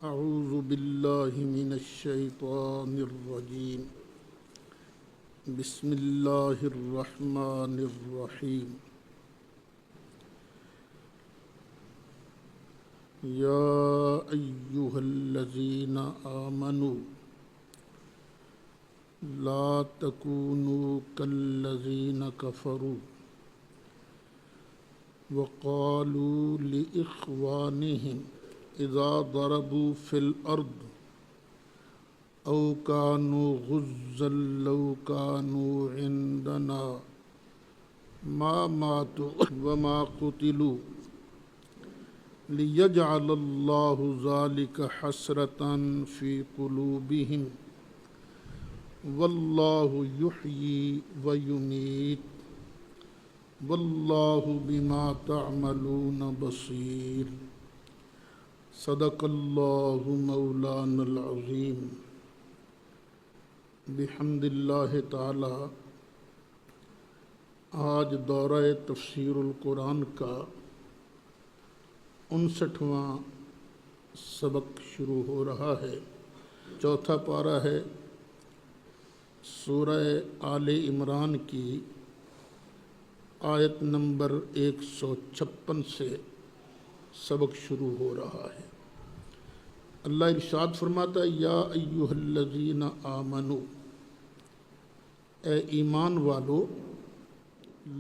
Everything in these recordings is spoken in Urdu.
اعوذ باللہ من الشیطان الرجیم بسم اللہ الرحمن الرحیم یا ایہا الذین آمنوا لا تکونوا کالذین کفروا وقالوا لإخوانهم اذا ضربوا في الارض او كانوا غزا لو كانوا عندنا ما ماتوا وما قتلوا ليجعل الله ذلك حسرة في قلوبهم والله يحيي ويميت والله بما تعملون بصير صدق اللہ مولانا العظیم بحمد اللہ تعالی آج دورہ تفسیر القرآن کا 59واں سبق شروع ہو رہا ہے۔ چوتھا پارہ ہے سورہ آل عمران کی آیت نمبر 156 سے سبق شروع ہو رہا ہے۔ اللہ ارشاد فرماتا ہے یا ایہا الذین آمنوا، اے ایمان والو،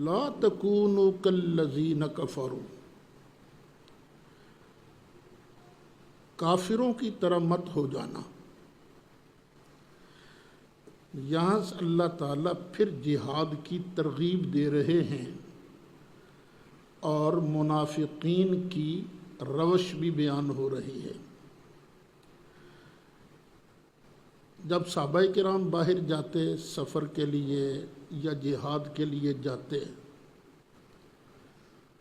لا تکونوا کالذین کفروا، کافروں کی طرح مت ہو جانا۔ یہاں سے اللہ تعالیٰ پھر جہاد کی ترغیب دے رہے ہیں اور منافقین کی روش بھی بیان ہو رہی ہے۔ جب صحابہ کرام باہر جاتے سفر کے لیے یا جہاد کے لیے جاتے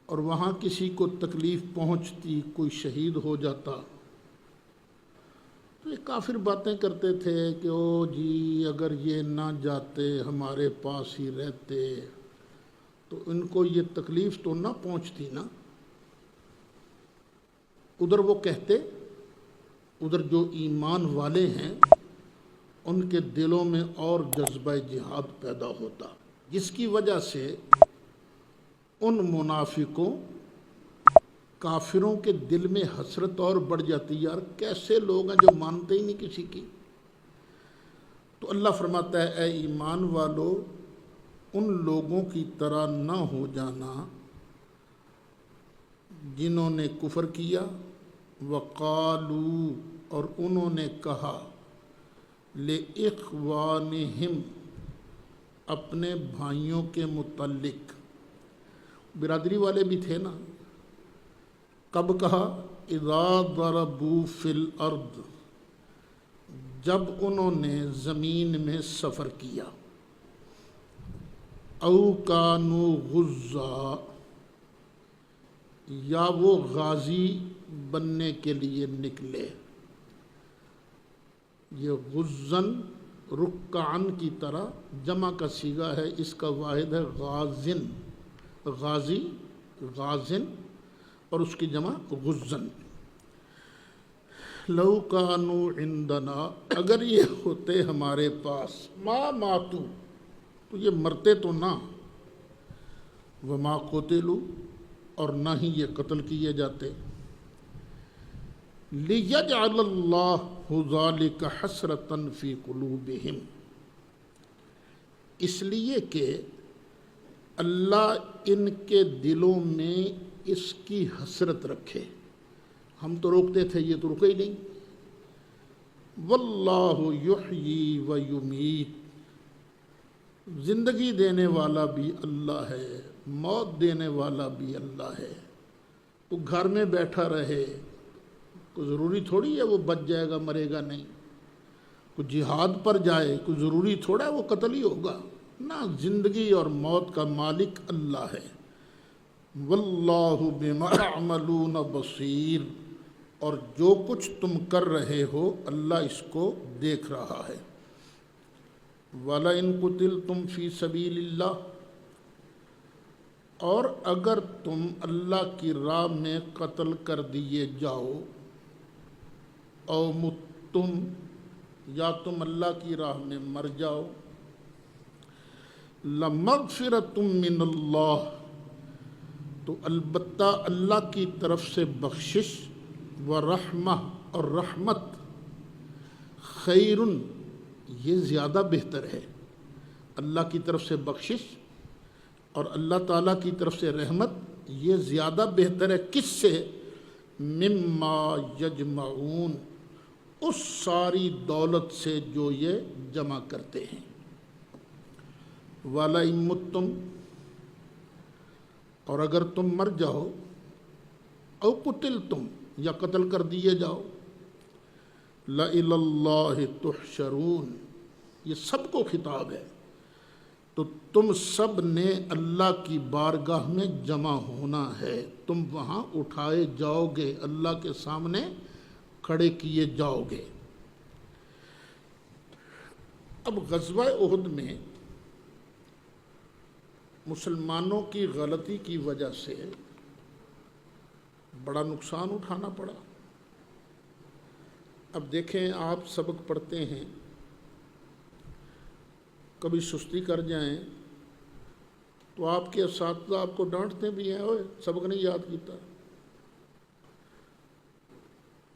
اور وہاں کسی کو تکلیف پہنچتی، کوئی شہید ہو جاتا، تو یہ کافر باتیں کرتے تھے کہ او جی اگر یہ نہ جاتے ہمارے پاس ہی رہتے تو ان کو یہ تکلیف تو نہ پہنچتی نا۔ ادھر وہ کہتے، ادھر جو ایمان والے ہیں ان کے دلوں میں اور جذبہ جہاد پیدا ہوتا، جس کی وجہ سے ان منافقوں کافروں کے دل میں حسرت اور بڑھ جاتی، یار کیسے لوگ ہیں جو مانتے ہی نہیں کسی کی۔ تو اللہ فرماتا ہے اے ایمان والو، ان لوگوں کی طرح نہ ہو جانا جنہوں نے کفر کیا، وقالو، اور انہوں نے کہا، لِإِخْوَانِهِمْ، اپنے بھائیوں کے متعلق، برادری والے بھی تھے نا۔ کب کہا؟ اِذَا ضَرَبُوا فِي الْأَرْضِ، جب انہوں نے زمین میں سفر کیا، او کانوا غزا، یا وہ غازی بننے کے لیے نکلے۔ یہ غزن رکعن کی طرح جمع کا صیغہ ہے، اس کا واحد ہے غازن، غازی، غازن، اور اس کی جمع غزن۔ لو کانوا عندنا، اگر یہ ہوتے ہمارے پاس، ما ماتوا، تو یہ مرتے تو نہ، وما قتلوا، اور نہ ہی یہ قتل کیے جاتے۔ لِيَجْعَلَ اللَّهُ ذَلِكَ حَسْرَةً فِي قُلُوبِهِمْ، اس لیے کہ اللہ ان کے دلوں میں اس کی حسرت رکھے۔ ہم تو روکتے تھے، یہ تو رکے ہی نہیں۔ وَاللَّهُ يُحْيِي وَيُمِيتُ، زندگی دینے والا بھی اللہ ہے، موت دینے والا بھی اللہ ہے۔ وہ گھر میں بیٹھا رہے، کوئی ضروری تھوڑی ہے وہ بچ جائے گا، مرے گا نہیں۔ کوئی جہاد پر جائے، کوئی ضروری تھوڑا ہے وہ قتل ہی ہوگا نا۔ زندگی اور موت کا مالک اللہ ہے۔ واللہ بما تعملون بصیر، اور جو کچھ تم کر رہے ہو اللہ اس کو دیکھ رہا ہے۔ وَلَئِن قُتِلْتُمْ فِي سَبِيلِ اللَّهِ، اور اگر تم اللہ کی راہ میں قتل کر دیے جاؤ، او متم، یا تم اللہ کی راہ میں مر جاؤ، لمغفرۃ من اللہ، تو البتہ اللہ کی طرف سے بخشش، و رحمہ، اور رحمت، خیر، یہ زیادہ بہتر ہے۔ اللہ کی طرف سے بخشش اور اللہ تعالیٰ کی طرف سے رحمت یہ زیادہ بہتر ہے، کس سے؟ مما یجمعون، اس ساری دولت سے جو یہ جمع کرتے ہیں۔ وَلَئِن مُتُّمْ، اور اگر تم مر جاؤ، او قتلتم، یا قتل کر دیے جاؤ، لَإِلَى اللَّهِ تُحْشَرُونَ، یہ سب کو خطاب ہے، تو تم سب نے اللہ کی بارگاہ میں جمع ہونا ہے، تم وہاں اٹھائے جاؤ گے، اللہ کے سامنے کھڑے کیے جاؤ گے۔ اب غزوہ احد میں مسلمانوں کی غلطی کی وجہ سے بڑا نقصان اٹھانا پڑا۔ اب دیکھیں، آپ سبق پڑھتے ہیں، کبھی سستی کر جائیں تو آپ کے اساتذہ آپ کو ڈانٹتے بھی ہیں، اوئے سبق نہیں یاد کیتا۔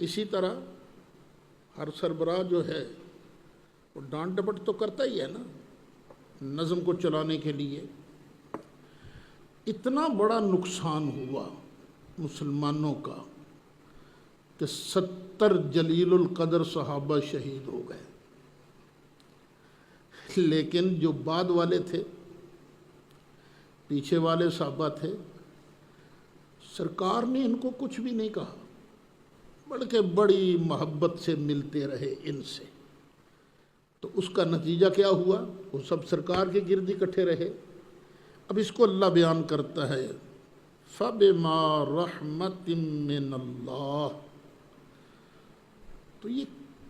اسی طرح ہر سربراہ جو ہے وہ ڈانٹ ڈپٹ تو کرتا ہی ہے نا، نظم کو چلانے کے لیے۔ اتنا بڑا نقصان ہوا مسلمانوں کا کہ 70 جلیل القدر صحابہ شہید ہو گئے، لیکن جو بعد والے تھے، پیچھے والے صحابہ تھے، سرکار نے ان کو کچھ بھی نہیں کہا، بلکہ بڑی محبت سے ملتے رہے ان سے۔ تو اس کا نتیجہ کیا ہوا؟ وہ سب سرکار کے گرد اکٹھے رہے۔ اب اس کو اللہ بیان کرتا ہے، فَبِمَا رَحْمَةٍ مِّنَ اللَّهِ، تو یہ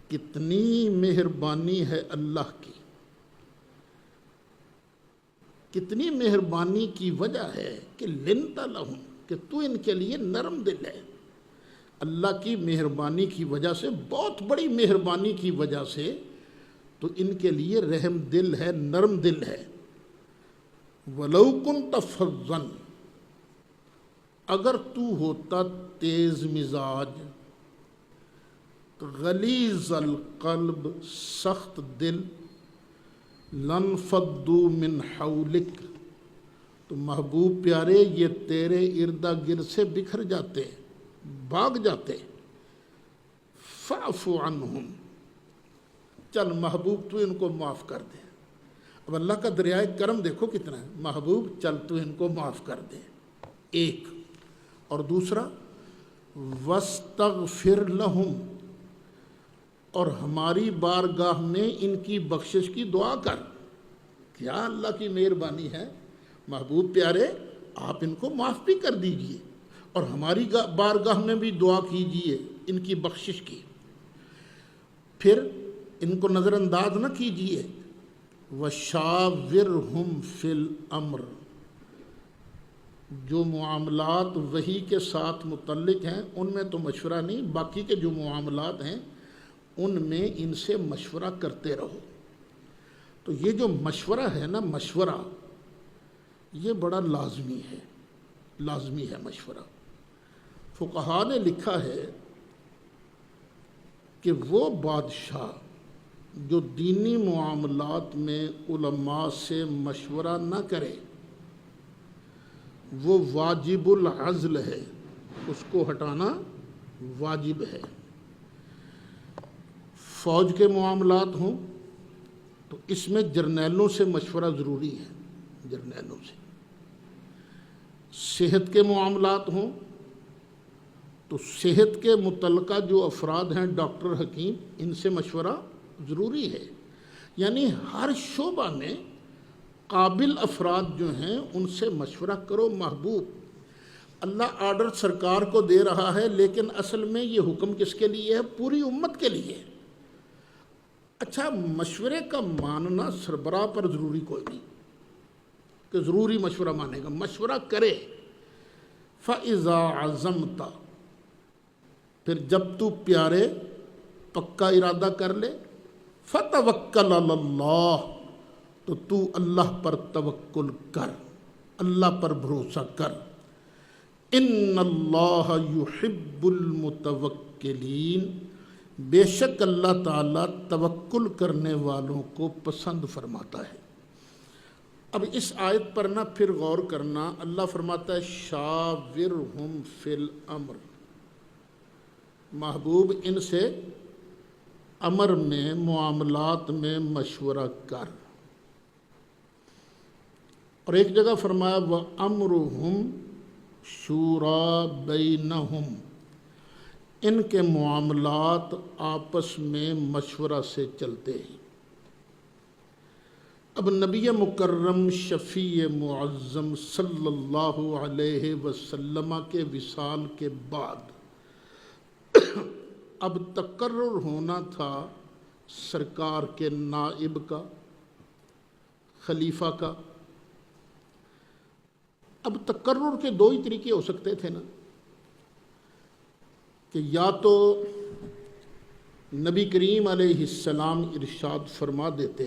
کتنی مہربانی ہے اللہ کی، کتنی مہربانی کی وجہ ہے کہ لنت لہم، کہ تو ان کے لیے نرم دل ہے۔ اللہ کی مہربانی کی وجہ سے، بہت بڑی مہربانی کی وجہ سے تو ان کے لیے رحم دل ہے، نرم دل ہے۔ وَلَوْ كُنْتَ فَظًّا، اگر تو ہوتا تیز مزاج، غلیظ القلب، سخت دل، لَانْفَضُّوا مِنْ حَوْلِكَ، تو محبوب پیارے یہ تیرے ارد گرد سے بکھر جاتے، بھاگ جاتے۔ فَاعْفُ عَنْهُمْ، چل محبوب تو ان کو معاف کر دے۔ اب اللہ کا دریائے کرم دیکھو کتنا ہے، محبوب چل تو ان کو معاف کر دے، ایک۔ اور دوسرا وَاسْتَغْفِرْ لَهُمْ، اور ہماری بارگاہ میں ان کی بخشش کی دعا کر۔ کیا اللہ کی مہربانی ہے، محبوب پیارے آپ ان کو معاف بھی کر دیجئے اور ہماری بارگاہ میں بھی دعا کیجئے ان کی بخشش کی، پھر ان کو نظر انداز نہ کیجئے۔ وَشَاوِرْهُمْ فِي الْأَمْرِ، جو معاملات وحی کے ساتھ متعلق ہیں ان میں تو مشورہ نہیں، باقی کے جو معاملات ہیں ان میں ان سے مشورہ کرتے رہو۔ تو یہ جو مشورہ ہے نا، مشورہ یہ بڑا لازمی ہے، لازمی ہے مشورہ۔ فقہاء نے لکھا ہے کہ وہ بادشاہ جو دینی معاملات میں علماء سے مشورہ نہ کرے، وہ واجب العزل ہے، اس کو ہٹانا واجب ہے۔ فوج کے معاملات ہوں تو اس میں جرنیلوں سے مشورہ ضروری ہے، جرنیلوں سے۔ صحت کے معاملات ہوں تو صحت کے متعلقہ جو افراد ہیں، ڈاکٹر، حکیم، ان سے مشورہ ضروری ہے۔ یعنی ہر شعبہ میں قابل افراد جو ہیں ان سے مشورہ کرو۔ محبوب اللہ آرڈر سرکار کو دے رہا ہے، لیکن اصل میں یہ حکم کس کے لیے ہے؟ پوری امت کے لیے۔ اچھا، مشورے کا ماننا سربراہ پر ضروری کوئی نہیں کہ ضروری مشورہ مانے گا، مشورہ کرے۔ فَإِذَا عَزَمْتَ، پھر جب تو پیارے پکا ارادہ کر لے، فتوکل علی اللہ، تو تو اللہ پر توکل کر، اللہ پر بھروسہ کر۔ ان اللہ یحب المتوکلین، بے شک اللہ تعالیٰ توکل کرنے والوں کو پسند فرماتا ہے۔ اب اس آیت پر نہ پھر غور کرنا، اللہ فرماتا ہے شاورہم فی الامر، محبوب ان سے امر میں، معاملات میں مشورہ کر۔ اور ایک جگہ فرمایا وَأَمْرُهُمْ شُورَى بَيْنَهُمْ، ان کے معاملات آپس میں مشورہ سے چلتے ہیں۔ اب نبی مکرم شفیع معظم صلی اللہ علیہ وسلم کے وصال کے بعد اب تقرر ہونا تھا سرکار کے نائب کا، خلیفہ کا۔ اب تقرر کے دو ہی طریقے ہو سکتے تھے نا، کہ یا تو نبی کریم علیہ السلام ارشاد فرما دیتے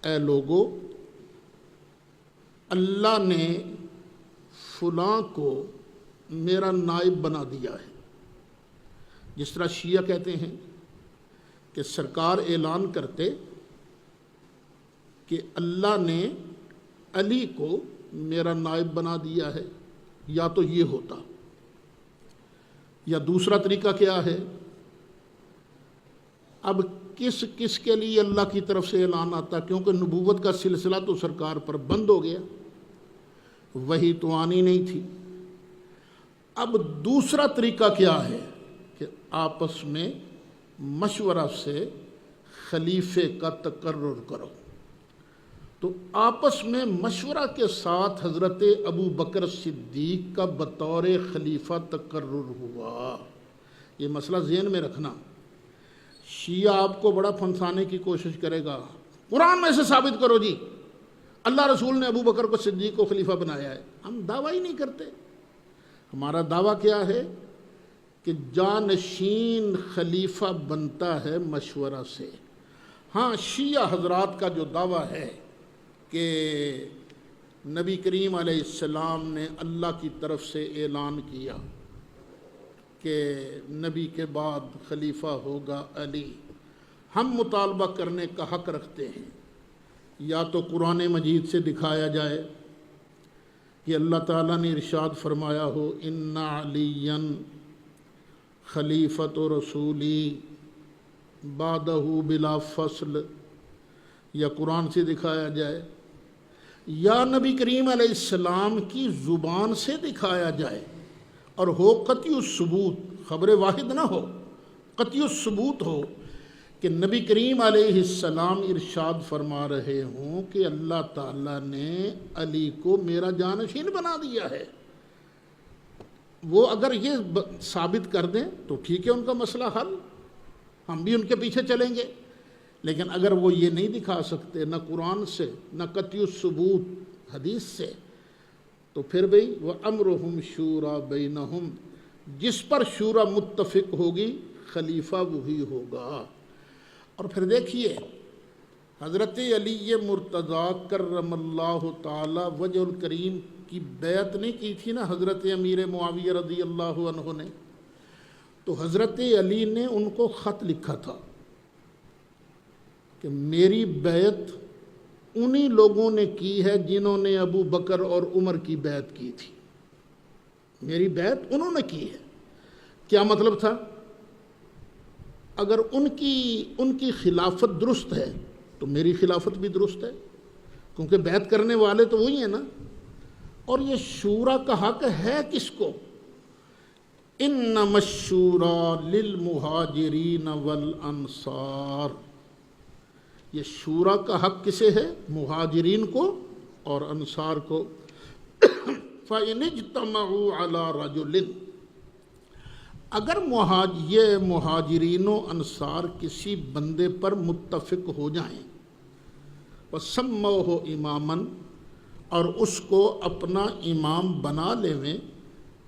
اے لوگو، اللہ نے فلاں کو میرا نائب بنا دیا ہے، جس طرح شیعہ کہتے ہیں کہ سرکار اعلان کرتے کہ اللہ نے علی کو میرا نائب بنا دیا ہے، یا تو یہ ہوتا، یا دوسرا طریقہ کیا ہے، اب کس کس کے لیے اللہ کی طرف سے اعلان آتا، کیونکہ نبوت کا سلسلہ تو سرکار پر بند ہو گیا، وہی تو آنی نہیں تھی۔ اب دوسرا طریقہ کیا ہے کہ آپس میں مشورہ سے خلیفے کا تقرر کرو۔ تو آپس میں مشورہ کے ساتھ حضرت ابو بکر صدیق کا بطور خلیفہ تقرر ہوا۔ یہ مسئلہ ذہن میں رکھنا، شیعہ آپ کو بڑا پھنسانے کی کوشش کرے گا، قرآن میں سے ثابت کرو جی اللہ رسول نے ابو بکر کو صدیق کو خلیفہ بنایا ہے۔ ہم دعویٰ ہی نہیں کرتے، ہمارا دعویٰ کیا ہے کہ جانشین خلیفہ بنتا ہے مشورہ سے۔ ہاں، شیعہ حضرات کا جو دعویٰ ہے کہ نبی کریم علیہ السلام نے اللہ کی طرف سے اعلان کیا کہ نبی کے بعد خلیفہ ہوگا علی، ہم مطالبہ کرنے کا حق رکھتے ہیں، یا تو قرآن مجید سے دکھایا جائے کہ اللہ تعالیٰ نے ارشاد فرمایا ہو ان علیٰ خلیفۃ رسولی بعدہ بلا فصل، یا قرآن سے دکھایا جائے، یا نبی کریم علیہ السلام کی زبان سے دکھایا جائے، اور ہو قطعی الثبوت، خبر واحد نہ ہو، قطعی الثبوت ہو کہ نبی کریم علیہ السلام ارشاد فرما رہے ہوں کہ اللہ تعالیٰ نے علی کو میرا جانشین بنا دیا ہے۔ وہ اگر یہ ثابت کر دیں تو ٹھیک ہے، ان کا مسئلہ حل، ہم بھی ان کے پیچھے چلیں گے۔ لیکن اگر وہ یہ نہیں دکھا سکتے، نہ قرآن سے نہ قطعی الثبوت حدیث سے، تو پھر بھئی وَأَمْرُهُمْ شُورَى بَيْنَهُمْ، جس پر شورا متفق ہوگی خلیفہ وہی ہوگا۔ اور پھر دیکھیے حضرت علی مرتضیٰ کرم اللہ تعالی وجہ الکریم کی بیعت نہیں کی تھی نا حضرت امیر معاویہ رضی اللہ عنہ نے، تو حضرت علی نے ان کو خط لکھا تھا کہ میری بیعت انہی لوگوں نے کی ہے جنہوں نے ابو بکر اور عمر کی بیعت کی تھی، میری بیعت انہوں نے کی ہے۔ کیا مطلب تھا؟ اگر ان کی خلافت درست ہے تو میری خلافت بھی درست ہے، کیونکہ بیعت کرنے والے تو وہی ہیں نا۔ اور یہ شورا کا حق ہے کس کو؟ انما الشوری للمہاجرین والانصار، یہ شورا کا حق کسے ہے؟ مہاجرین کو اور انصار کو۔ فَإِنِ اجْتَمَعُوا عَلَى رَجُلٍ، اگر یہ مہاجرین و انصار کسی بندے پر متفق ہو جائیں، وَسَمَّوْهُ إِمَامًا، اور اس کو اپنا امام بنا لیویں،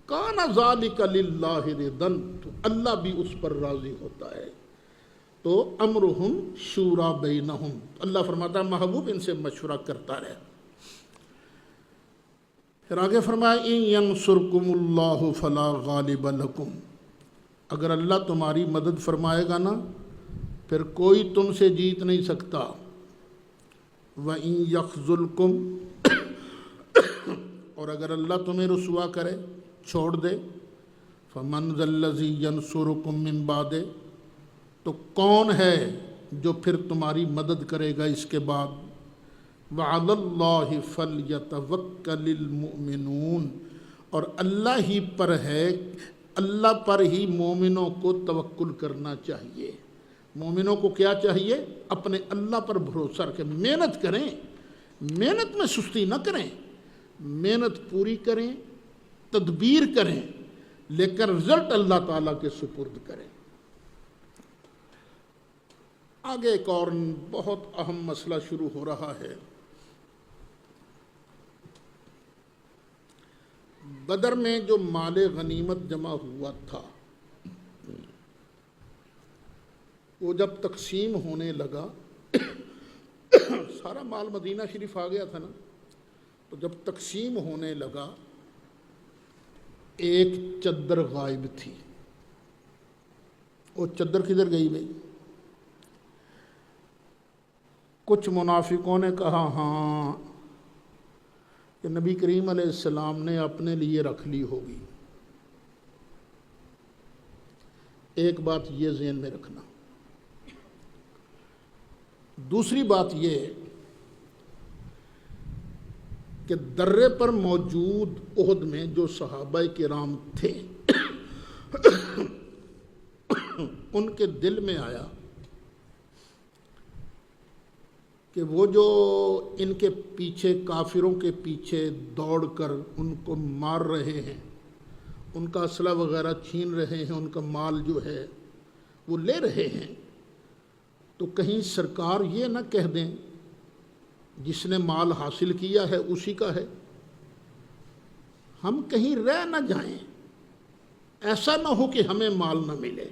کان ذالک للہ رضن، تو اللہ بھی اس پر راضی ہوتا ہے. تو امرہم شورا بینہم، اللہ فرماتا ہے محبوب ان سے مشورہ کرتا رہے. پھر آگے فرمایا ان ینصرکم اللہ فلا غالب لکم، اگر اللہ تمہاری مدد فرمائے گا نا پھر کوئی تم سے جیت نہیں سکتا. وَإِن يَخْذُلْكُمْ، اور اگر اللہ تمہیں رسوا کرے، چھوڑ دے، فَمَنْ ذَا الَّذِي يَنْصُرُكُمْ مِنْ بَعْدِهِ، تو کون ہے جو پھر تمہاری مدد کرے گا اس کے بعد. وَعَلَى اللَّهِ فَلْيَتَوَكَّلِ الْمُؤْمِنُونَ، اور اللہ ہی پر ہے، اللہ پر ہی مومنوں کو توکل کرنا چاہیے. مومنوں کو کیا چاہیے؟ اپنے اللہ پر بھروسہ رکھیں، محنت کریں، محنت میں سستی نہ کریں، محنت پوری کریں، تدبیر کریں، لیکن رزلٹ اللہ تعالیٰ کے سپرد کریں. آگے ایک اور بہت اہم مسئلہ شروع ہو رہا ہے. بدر میں جو مال غنیمت جمع ہوا تھا وہ جب تقسیم ہونے لگا، سارا مال مدینہ شریف آ گیا تھا نا، تو جب تقسیم ہونے لگا ایک چادر غائب تھی. وہ چادر کدھر گئی بھائی؟ کچھ منافقوں نے کہا ہاں کہ نبی کریم علیہ السلام نے اپنے لیے رکھ لی ہوگی. ایک بات یہ ذہن میں رکھنا. دوسری بات یہ کہ درے پر موجود احد میں جو صحابہ کرام تھے ان کے دل میں آیا کہ وہ جو ان کے پیچھے کافروں کے پیچھے دوڑ کر ان کو مار رہے ہیں، ان کا اسلحہ وغیرہ چھین رہے ہیں، ان کا مال جو ہے وہ لے رہے ہیں، تو کہیں سرکار یہ نہ کہہ دیں جس نے مال حاصل کیا ہے اسی کا ہے، ہم کہیں رہ نہ جائیں، ایسا نہ ہو کہ ہمیں مال نہ ملے.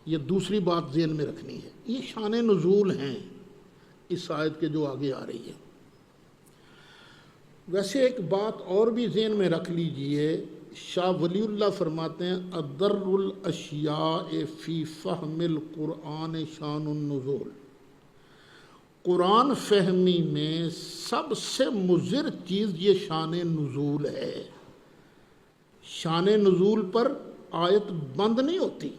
یہ دوسری بات ذہن میں رکھنی ہے. یہ شان نزول ہیں اس آیت کے جو آگے آ رہی ہے. ویسے ایک بات اور بھی ذہن میں رکھ لیجئے، شاہ ولی اللہ فرماتے ہیں ادر الاشیاء فی فہم القرآن شان النزول، قرآن فہمی میں سب سے مضر چیز یہ شان نزول ہے. شان نزول پر آیت بند نہیں ہوتی.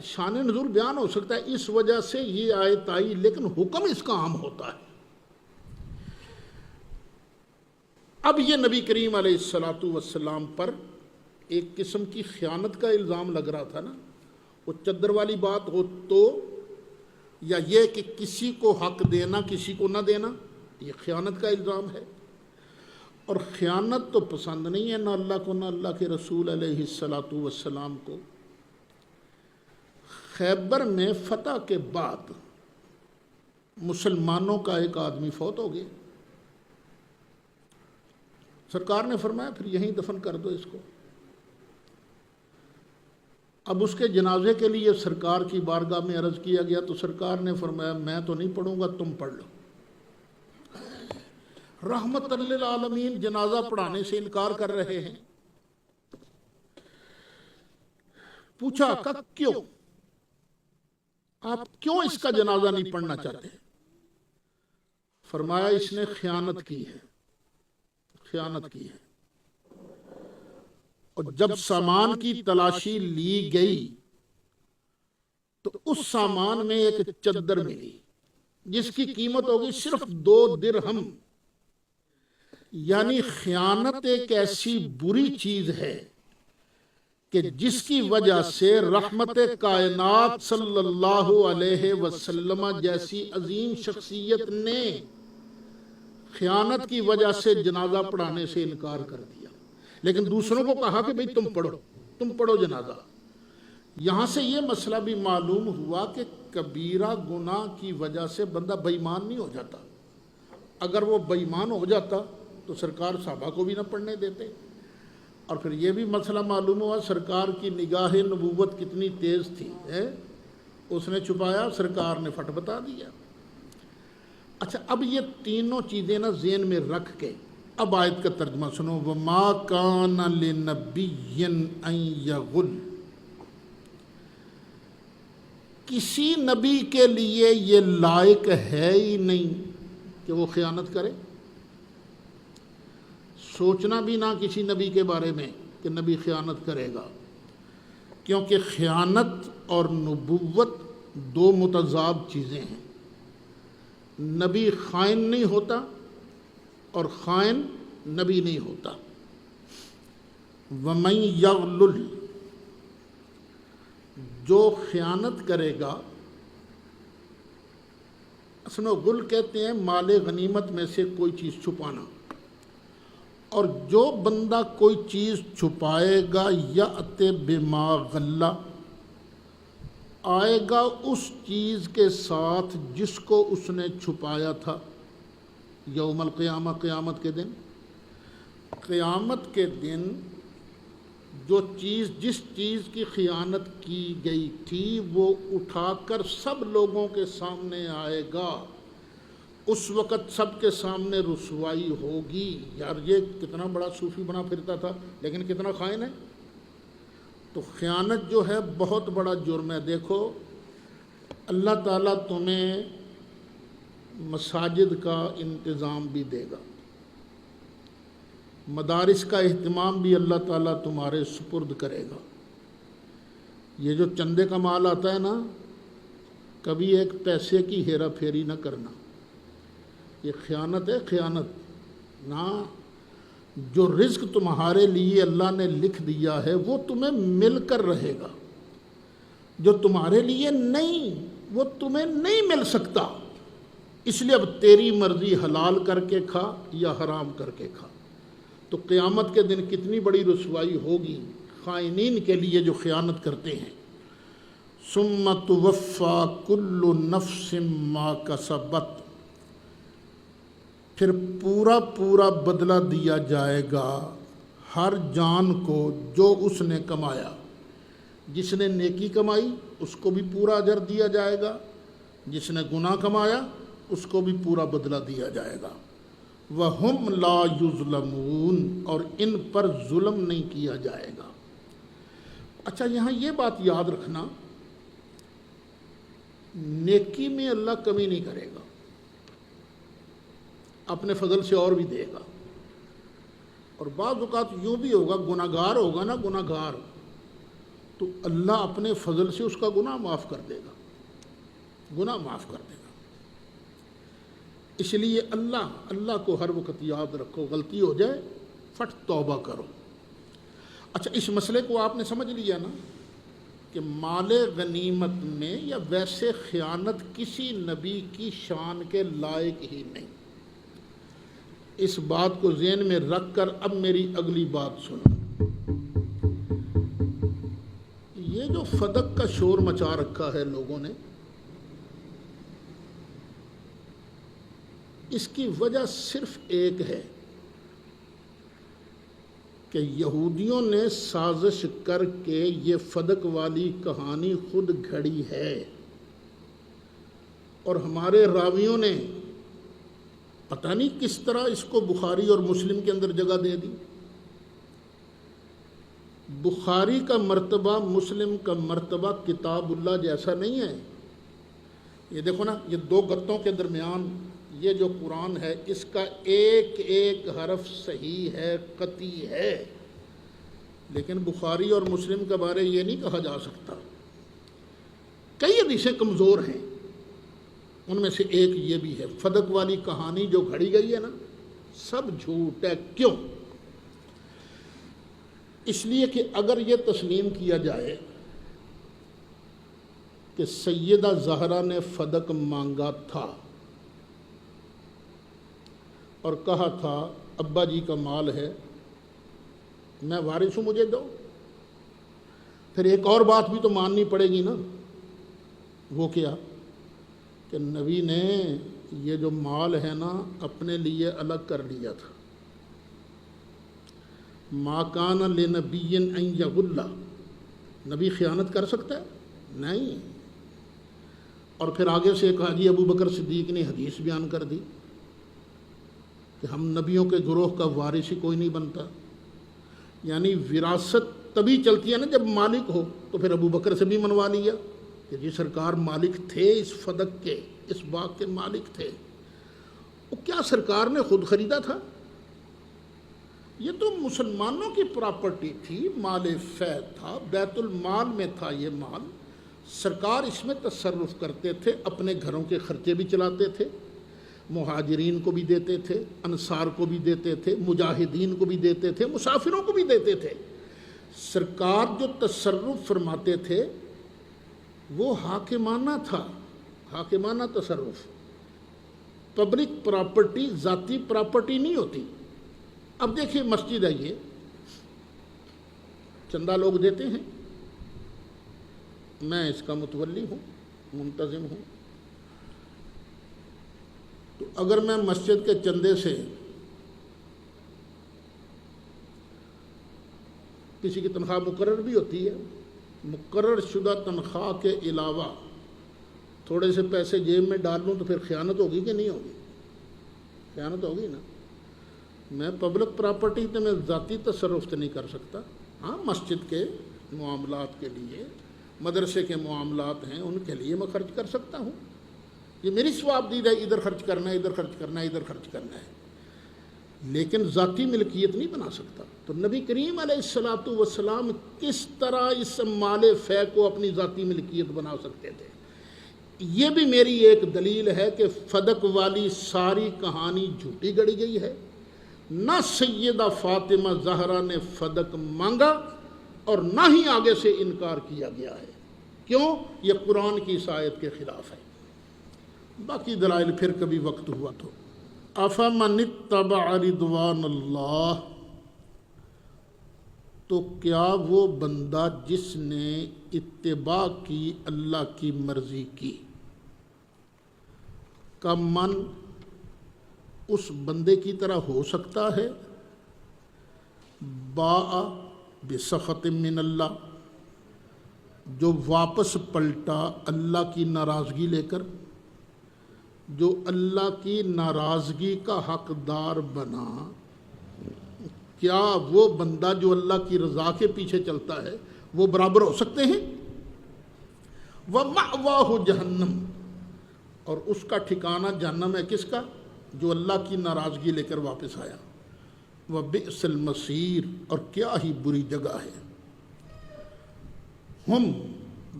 شان نزول بیان ہو سکتا ہے اس وجہ سے یہ آیت آئی، لیکن حکم اس کا عام ہوتا ہے. اب یہ نبی کریم علیہ السلام پر ایک قسم کی خیانت کا الزام لگ رہا تھا نا. وہ چادر والی بات ہو تو، یا یہ کہ کسی کو حق دینا کسی کو نہ دینا، یہ خیانت کا الزام ہے. اور خیانت تو پسند نہیں ہے نہ اللہ کو نہ اللہ کے رسول علیہ السلام کو. خیبر میں فتح کے بعد مسلمانوں کا ایک آدمی فوت ہو گیا. سرکار نے فرمایا پھر یہیں دفن کر دو اس کو. اب اس کے جنازے کے لیے سرکار کی بارگاہ میں عرض کیا گیا تو سرکار نے فرمایا میں تو نہیں پڑھوں گا، تم پڑھ لو. رحمت للعالمین جنازہ پڑھانے سے انکار کر رہے ہیں. پوچھا کہ کیوں، آپ کیوں اس کا جنازہ نہیں پڑھنا چاہتے؟ فرمایا اس نے خیانت کی ہے، خیانت کی ہے. اور جب سامان کی تلاشی لی گئی تو اس سامان میں ایک چادر ملی جس کی قیمت ہوگی صرف 2 درہم. یعنی خیانت ایک ایسی بری چیز ہے کہ جس کی وجہ سے رحمت کائنات صلی اللہ علیہ وسلم جیسی عظیم شخصیت نے خیانت کی وجہ سے جنازہ پڑھانے سے انکار کر دیا، لیکن دوسروں کو کہا کہ بھئی تم پڑھو جنازہ. یہاں سے یہ مسئلہ بھی معلوم ہوا کہ کبیرہ گناہ کی وجہ سے بندہ بے ایمان نہیں ہو جاتا. اگر وہ بے ایمان ہو جاتا تو سرکار صحابہ کو بھی نہ پڑھنے دیتے. اور پھر یہ بھی مسئلہ معلوم ہوا سرکار کی نگاہ نبوت کتنی تیز تھی. اس نے چھپایا، سرکار نے فٹ بتا دیا. اچھا، اب یہ تینوں چیزیں نا ذہن میں رکھ کے اب آیت کا ترجمہ سنو. وَمَا كَانَ لِنَبِيٍّ أَن يَغُلَّ، کسی نبی کے لیے یہ لائق ہے ہی نہیں کہ وہ خیانت کرے. سوچنا بھی نہ کسی نبی کے بارے میں کہ نبی خیانت کرے گا، کیونکہ خیانت اور نبوت دو متضاد چیزیں ہیں. نبی خائن نہیں ہوتا اور خائن نبی نہیں ہوتا. وَمَن يَغْلُلْ، جو خیانت کرے گا، اصل میں غل کہتے ہیں مال غنیمت میں سے کوئی چیز چھپانا. اور جو بندہ کوئی چیز چھپائے گا یأت بما غلہ، آئے گا اس چیز کے ساتھ جس کو اس نے چھپایا تھا. یوم القیامہ، قیامت کے دن. قیامت کے دن جو چیز، جس چیز کی خیانت کی گئی تھی وہ اٹھا کر سب لوگوں کے سامنے آئے گا. اس وقت سب کے سامنے رسوائی ہوگی. یار یہ کتنا بڑا صوفی بنا پھرتا تھا لیکن کتنا خائن ہے. تو خیانت جو ہے بہت بڑا جرم ہے. دیکھو اللہ تعالیٰ تمہیں مساجد کا انتظام بھی دے گا، مدارس کا اہتمام بھی اللہ تعالیٰ تمہارے سپرد کرے گا. یہ جو چندے کا مال آتا ہے نا، کبھی ایک پیسے کی ہیرا پھیری نہ کرنا. یہ خیانت ہے، خیانت نہ. جو رزق تمہارے لیے اللہ نے لکھ دیا ہے وہ تمہیں مل کر رہے گا، جو تمہارے لیے نہیں وہ تمہیں نہیں مل سکتا. اس لیے اب تیری مرضی، حلال کر کے کھا یا حرام کر کے کھا. تو قیامت کے دن کتنی بڑی رسوائی ہوگی خائنین کے لیے جو خیانت کرتے ہیں. ثم توفی کل نفس ما کسبت، پھر پورا پورا بدلہ دیا جائے گا ہر جان کو جو اس نے کمایا. جس نے نیکی کمائی اس کو بھی پورا اجر دیا جائے گا، جس نے گناہ کمایا اس کو بھی پورا بدلہ دیا جائے گا. وَهُمْ لَا يُظْلَمُونَ، اور ان پر ظلم نہیں کیا جائے گا. اچھا، یہاں یہ بات یاد رکھنا، نیکی میں اللہ کمی نہیں کرے گا، اپنے فضل سے اور بھی دے گا. اور بعض اوقات یوں بھی ہوگا، گناہ گار ہوگا نا، گناہ گار، تو اللہ اپنے فضل سے اس کا گناہ معاف کر دے گا، گناہ معاف کر دے گا. اس لیے اللہ کو ہر وقت یاد رکھو. غلطی ہو جائے فٹ توبہ کرو. اچھا، اس مسئلے کو آپ نے سمجھ لیا نا کہ مال غنیمت میں یا ویسے خیانت کسی نبی کی شان کے لائق ہی نہیں. اس بات کو ذہن میں رکھ کر اب میری اگلی بات سنو. یہ جو فدق کا شور مچا رکھا ہے لوگوں نے، اس کی وجہ صرف ایک ہے کہ یہودیوں نے سازش کر کے یہ فدق والی کہانی خود گھڑی ہے، اور ہمارے راویوں نے پتہ نہیں کس طرح اس کو بخاری اور مسلم کے اندر جگہ دے دی. بخاری کا مرتبہ مسلم کا مرتبہ کتاب اللہ جیسا نہیں ہے. یہ دیکھو نا، یہ دو گتوں کے درمیان یہ جو قرآن ہے اس کا ایک ایک حرف صحیح ہے، قطعی ہے. لیکن بخاری اور مسلم کے بارے یہ نہیں کہا جا سکتا. کئی حدیثیں کمزور ہیں، ان میں سے ایک یہ بھی ہے. فدق والی کہانی جو گھڑی گئی ہے نا، سب جھوٹ ہے. کیوں؟ اس لیے کہ اگر یہ تسلیم کیا جائے کہ سیدہ زہرا نے فدق مانگا تھا اور کہا تھا ابا جی کا مال ہے، میں وارث ہوں، مجھے دو، پھر ایک اور بات بھی تو ماننی پڑے گی نا. وہ کیا کہ نبی نے یہ جو مال ہے نا اپنے لیے الگ کر لیا تھا. ما کان لنبی ان یغل، نبی خیانت کر سکتا ہے؟ نہیں۔ اور پھر آگے سے کہا جی ابو بکر صدیق نے حدیث بیان کر دی کہ ہم نبیوں کے گروہ کا وارث ہی کوئی نہیں بنتا، یعنی وراثت تبھی چلتی ہے نا جب مالک ہو، تو پھر ابو بکر سے بھی منوا لیا کہ جی سرکار مالک تھے اس فدق کے، اس باغ کے مالک تھے۔ وہ کیا سرکار نے خود خریدا تھا؟ یہ تو مسلمانوں کی پراپرٹی تھی، مال فیض تھا، بیت المال میں تھا یہ مال، سرکار اس میں تصرف کرتے تھے، اپنے گھروں کے خرچے بھی چلاتے تھے، مہاجرین کو بھی دیتے تھے، انصار کو بھی دیتے تھے، مجاہدین کو بھی دیتے تھے، مسافروں کو بھی دیتے تھے۔ سرکار جو تصرف فرماتے تھے وہ حاکمانہ تھا، حاکمانہ تصرف۔ پبلک پراپرٹی ذاتی پراپرٹی نہیں ہوتی۔ اب دیکھیے مسجد ہے، یہ چندہ لوگ دیتے ہیں، میں اس کا متولی ہوں، منتظم ہوں، تو اگر میں مسجد کے چندے سے کسی کی تنخواہ مقرر بھی ہوتی ہے، مقرر شدہ تنخواہ کے علاوہ تھوڑے سے پیسے جیب میں ڈال لوں تو پھر خیانت ہوگی کہ نہیں ہوگی؟ خیانت ہوگی نا۔ میں پبلک پراپرٹی تو میں ذاتی تصرف تو نہیں کر سکتا، ہاں مسجد کے معاملات کے لیے، مدرسے کے معاملات ہیں ان کے لیے میں خرچ کر سکتا ہوں، یہ میری ثواب دید ہے، ادھر خرچ کرنا ہے، ادھر خرچ کرنا ہے، ادھر خرچ کرنا ہے، لیکن ذاتی ملکیت نہیں بنا سکتا۔ تو نبی کریم علیہ الصلوۃ والسلام کس طرح اس مال فے کو اپنی ذاتی ملکیت بنا سکتے تھے؟ یہ بھی میری ایک دلیل ہے کہ فدق والی ساری کہانی جھوٹی گڑی گئی ہے، نہ سیدہ فاطمہ زہرا نے فدق مانگا اور نہ ہی آگے سے انکار کیا گیا ہے۔ کیوں؟ یہ قرآن کی اس آیت کے خلاف ہے۔ باقی دلائل پھر کبھی وقت ہوا تو۔ افمن اتبع رضوان اللہ، تو کیا وہ بندہ جس نے اتباع کی اللہ کی مرضی کی، کا من اس بندے کی طرح ہو سکتا ہے؟ باء بسخط من اللہ، جو واپس پلٹا اللہ کی ناراضگی لے کر، جو اللہ کی ناراضگی کا حقدار بنا، کیا وہ بندہ جو اللہ کی رضا کے پیچھے چلتا ہے وہ برابر ہو سکتے ہیں؟ وَمَأْوَاهُ جہنم، اور اس کا ٹھکانہ جہنم ہے، کس کا؟ جو اللہ کی ناراضگی لے کر واپس آیا۔ وَبِئْسَ الْمَصِيرُ، اور کیا ہی بری جگہ ہے۔ ہم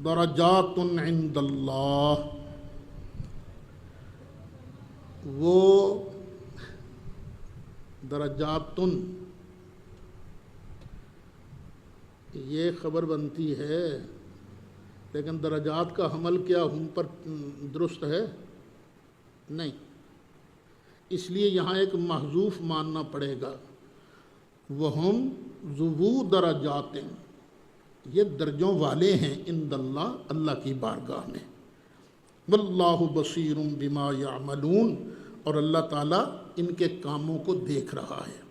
درجات عند اللہ، وہ درجات، یہ خبر بنتی ہے لیکن درجات کا حمل کیا ہم پر درست ہے؟ نہیں، اس لیے یہاں ایک محذوف ماننا پڑے گا، وہم ذو درجات، یہ درجوں والے ہیں عند اللہ، اللہ کی بارگاہ میں۔ واللہ بصیر بما یعملون، اور اللہ تعالیٰ ان کے کاموں کو دیکھ رہا ہے۔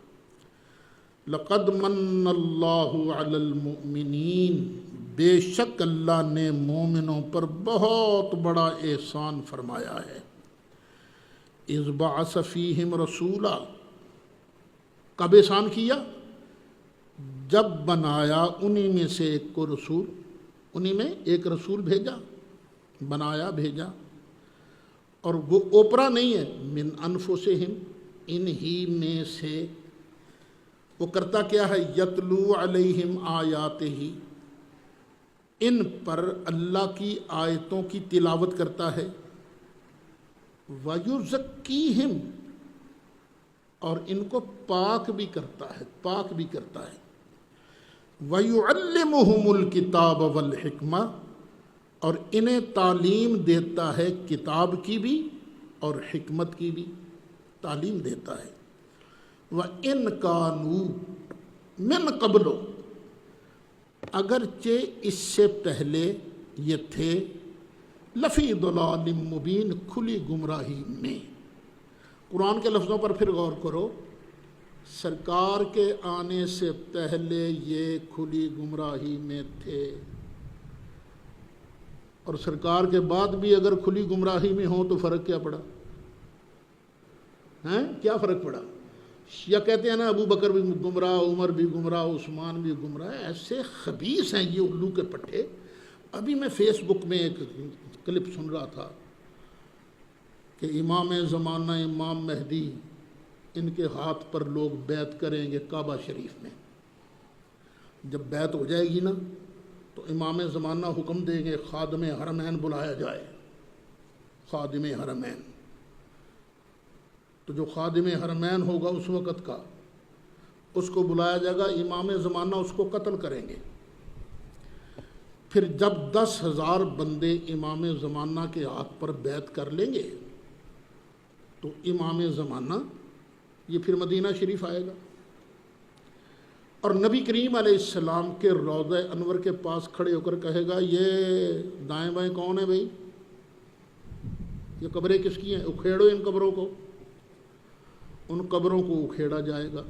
لقد من اللہ علی المؤمنین، بے شک اللہ نے مومنوں پر بہت بڑا احسان فرمایا ہے۔ اذ بعث فیہم رسولا، کب احسان کیا؟ جب بنایا انہی میں سے ایک کو رسول، انہی میں ایک رسول بھیجا، بنایا بھیجا، اور وہ اوپرا نہیں ہے، من انفسہم، انہی میں سے۔ وہ کرتا کیا ہے؟ یتلو علیہم آیاتہ، ان پر اللہ کی آیتوں کی تلاوت کرتا ہے، وَيُزَكِّيهِمْ، اور ان کو پاک بھی کرتا ہے، پاک بھی کرتا ہے، وَيُعَلِّمُهُمُ الْكِتَابَ وَالْحِكْمَةَ، اور انہیں تعلیم دیتا ہے کتاب کی بھی اور حکمت کی بھی تعلیم دیتا ہے۔ وَإِنْ كَانُوا مِنْ قَبْلُ، اگرچہ اس سے پہلے یہ تھے، لفی ضلال مبین، کھلی گمراہی میں۔ قرآن کے لفظوں پر پھر غور کرو، سرکار کے آنے سے پہلے یہ کھلی گمراہی میں تھے، اور سرکار کے بعد بھی اگر کھلی گمراہی میں ہوں تو فرق کیا پڑا؟ کیا فرق پڑا؟ یا کہتے ہیں نا ابو بکر بھی گمراہ، عمر بھی گمراہ، عثمان بھی گمراہ. ایسے خبیث ہیں یہ الو کے پٹھے. ابھی میں فیس بک میں ایک کلپ سن رہا تھا کہ امام زمانہ امام مہدی، ان کے ہاتھ پر لوگ بیعت کریں گے کعبہ شریف میں. جب بیعت ہو جائے گی نا تو امام زمانہ حکم دیں گے خادم حرمین بلایا جائے. خادم حرمین، تو جو خادم حرمین ہوگا اس وقت کا، اس کو بلایا جائے گا. امام زمانہ اس کو قتل کریں گے. پھر جب 10,000 بندے امام زمانہ کے ہاتھ پر بیعت کر لیں گے تو امام زمانہ یہ پھر مدینہ شریف آئے گا اور نبی کریم علیہ السلام کے روضہ انور کے پاس کھڑے ہو کر کہے گا یہ دائیں بائیں کون ہے بھائی؟ یہ قبریں کس کی ہیں؟ اکھیڑو ان قبروں کو. ان قبروں کو اکھیڑا جائے گا.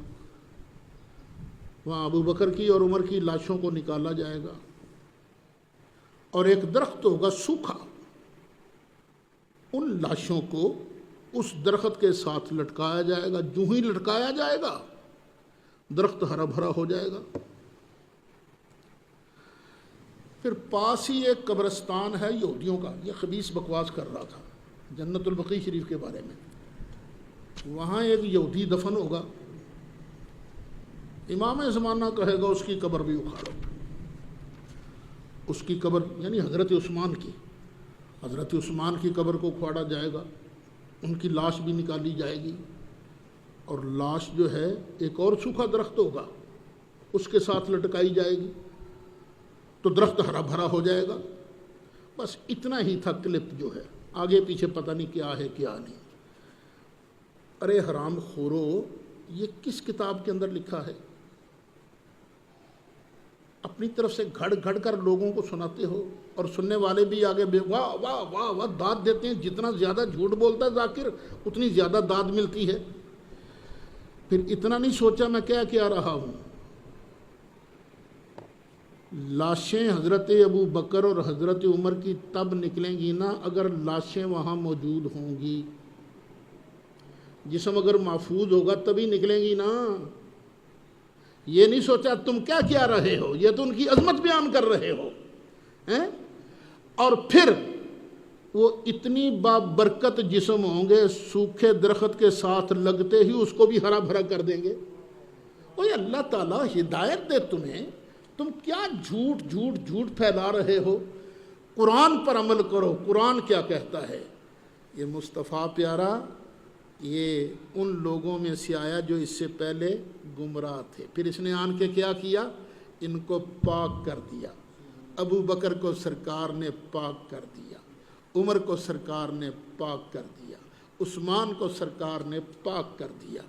وہاں ابو بکر کی اور عمر کی لاشوں کو نکالا جائے گا اور ایک درخت ہوگا سوکھا، ان لاشوں کو اس درخت کے ساتھ لٹکایا جائے گا. جو ہی لٹکایا جائے گا درخت ہرا بھرا ہو جائے گا. پھر پاس ہی ایک قبرستان ہے یہودیوں کا. یہ خبیث بکواس کر رہا تھا جنت البقیع شریف کے بارے میں. وہاں ایک یہودی دفن ہوگا. امام زمانہ کہے گا اس کی قبر بھی اکھاڑو. اس کی قبر یعنی حضرت عثمان کی، حضرت عثمان کی قبر کو اکھاڑا جائے گا. ان کی لاش بھی نکالی جائے گی اور لاش جو ہے ایک اور سوکھا درخت ہوگا اس کے ساتھ لٹکائی جائے گی تو درخت ہرا بھرا ہو جائے گا. بس اتنا ہی تھا کلپ جو ہے. آگے پیچھے پتہ نہیں کیا ہے کیا نہیں. ارے حرام خورو، یہ کس کتاب کے اندر لکھا ہے؟ اپنی طرف سے گھڑ گھڑ کر لوگوں کو سناتے ہو اور سننے والے بھی آگے واہ واہ واہ واہ داد دیتے ہیں. جتنا زیادہ جھوٹ بولتا ہے ذاکر اتنی زیادہ داد ملتی ہے. پھر اتنا نہیں سوچا میں کیا رہا ہوں. لاشیں حضرت ابو بکر اور حضرت عمر کی تب نکلیں گی نا اگر لاشیں وہاں موجود ہوں گی. جسم اگر محفوظ ہوگا تبھی نکلیں گی نا. یہ نہیں سوچا تم کیا رہے ہو، یہ تو ان کی عظمت بیان کر رہے ہو. اور پھر وہ اتنی بابرکت جسم ہوں گے سوکھے درخت کے ساتھ لگتے ہی اس کو بھی ہرا بھرا کر دیں گے. اوہ اللہ تعالیٰ ہدایت دے تمہیں. تم کیا جھوٹ پھیلا رہے ہو؟ قرآن پر عمل کرو. قرآن کیا کہتا ہے؟ یہ مصطفیٰ پیارا یہ ان لوگوں میں سے آیا جو اس سے پہلے گمراہ تھے. پھر اس نے آن کے کیا کیا؟ ان کو پاک کر دیا. ابو بکر کو سرکار نے پاک کر دیا، عمر کو سرکار نے پاک کر دیا، عثمان کو سرکار نے پاک کر دیا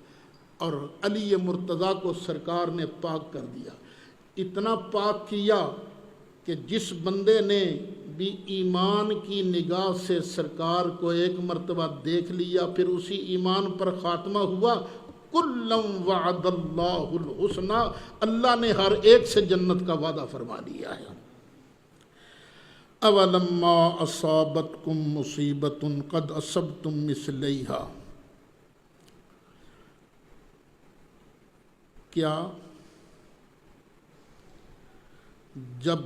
اور علی مرتضیٰ کو سرکار نے پاک کر دیا. اتنا پاک کیا کہ جس بندے نے بھی ایمان کی نگاہ سے سرکار کو ایک مرتبہ دیکھ لیا پھر اسی ایمان پر خاتمہ ہوا. کلم وعد اللہ الحسنی، اللہ نے ہر ایک سے جنت کا وعدہ فرما لیا ہے. اولما اصابتکم مصیبۃ قد اصبتم مثلیہا، کیا جب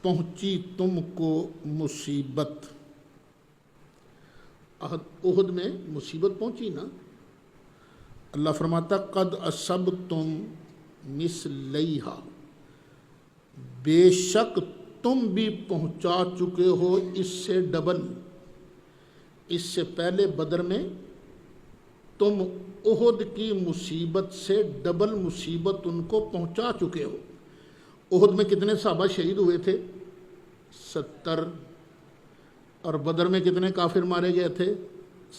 پہنچی تم کو مصیبت، احد میں مصیبت پہنچی نا، اللہ فرماتا قد اصبتم مثلیہا، بے شک تم بھی پہنچا چکے ہو اس سے ڈبل. اس سے پہلے بدر میں تم احد کی مصیبت سے ڈبل مصیبت ان کو پہنچا چکے ہو. احد میں کتنے صحابہ شہید ہوئے تھے؟ 70. اور بدر میں کتنے کافر مارے گئے تھے؟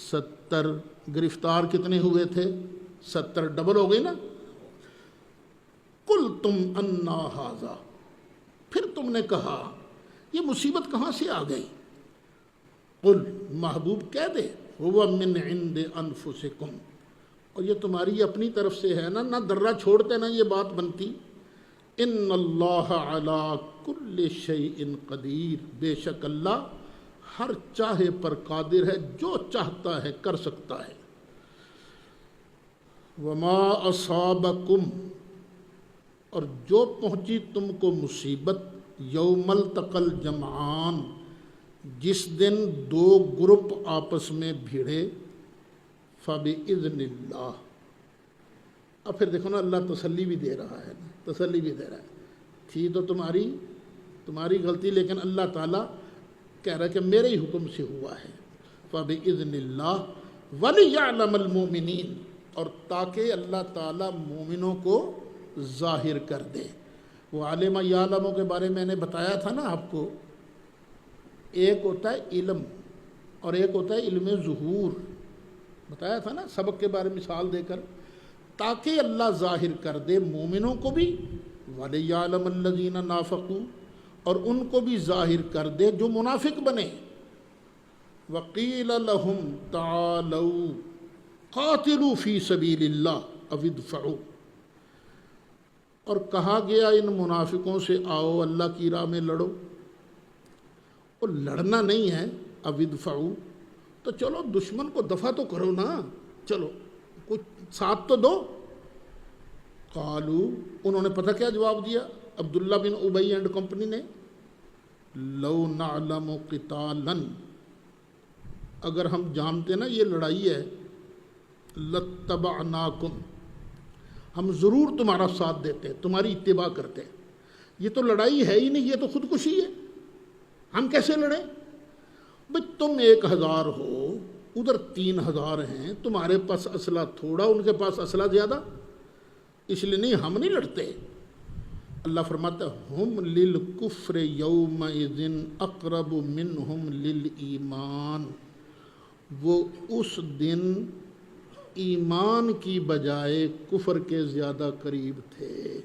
70. گرفتار کتنے ہوئے تھے؟ 70. ڈبل ہو گئی نا. قلتم انا ھذا، پھر تم نے کہا یہ مصیبت کہاں سے آ گئی؟ قل، محبوب کہہ دے، هو من عند انفسکم، اور یہ تمہاری اپنی طرف سے ہے نا، نہ درہ چھوڑتے نہ یہ بات بنتی۔ ان اللہ علی کل شیء قدیر، بے شک اللہ ہر چاہے پر قادر ہے، جو چاہتا ہے کر سکتا ہے۔ وما اصابکم، اور جو پہنچی تم کو مصیبت، یوم التقى الجمعان، جس دن دو گروپ آپس میں بھیڑے، فبإذن اللہ۔ اب پھر دیکھو نا، اللہ تسلی بھی دے رہا ہے، تسلی بھی دے رہا ہے، تھی تو تمہاری غلطی، لیکن اللہ تعالیٰ کہہ رہا ہے کہ میرے ہی حکم سے ہوا ہے۔ فبإذن اللہ ولیعلم المؤمنین، اور تاکہ اللہ تعالیٰ مومنوں کو ظاہر کر دے۔ وہ عالم یعلموں کے بارے میں نے بتایا تھا نا آپ کو، ایک ہوتا ہے علم اور ایک ہوتا ہے علم ظہور، بتایا تھا نا سبق کے بارے میں مثال دے کر، تاکہ اللہ ظاہر کر دے مومنوں کو بھی، وَلِيَعْلَمَ الَّذِينَ نَافَقُوا، اور ان کو بھی ظاہر کر دے جو منافق بنے۔ وَقِيلَ لَهُمْ تَعَالَوْا قَاتِلُوا فِي سَبِيلِ اللَّهِ أَوِ ادْفَعُوا، اور کہا گیا ان منافقوں سے آؤ اللہ کی راہ میں لڑو، اور لڑنا نہیں ہے، أَوِ ادْفَعُوا، تو چلو دشمن کو دفع تو کرو نا، چلو کچھ ساتھ تو دو۔ قالو، انہوں نے پتہ کیا جواب دیا عبداللہ بن ابی اینڈ کمپنی نے، لو نعلم قتالا، اگر ہم جانتے نا یہ لڑائی ہے، لاتبعناکم، ہم ضرور تمہارا ساتھ دیتے، تمہاری اتباع کرتے۔ یہ تو لڑائی ہے ہی نہیں، یہ تو خودکشی ہے، ہم کیسے لڑیں؟ بھئی تم 1000 ہو، ادھر 3000 ہیں، تمہارے پاس اسلحہ تھوڑا، ان کے پاس اسلحہ زیادہ، اس لیے نہیں، ہم نہیں لڑتے۔ اللہ فرماتا ہے ہم للکفر یومئذ اقرب منہم للایمان، وہ اس دن ایمان کی بجائے کفر کے زیادہ قریب تھے۔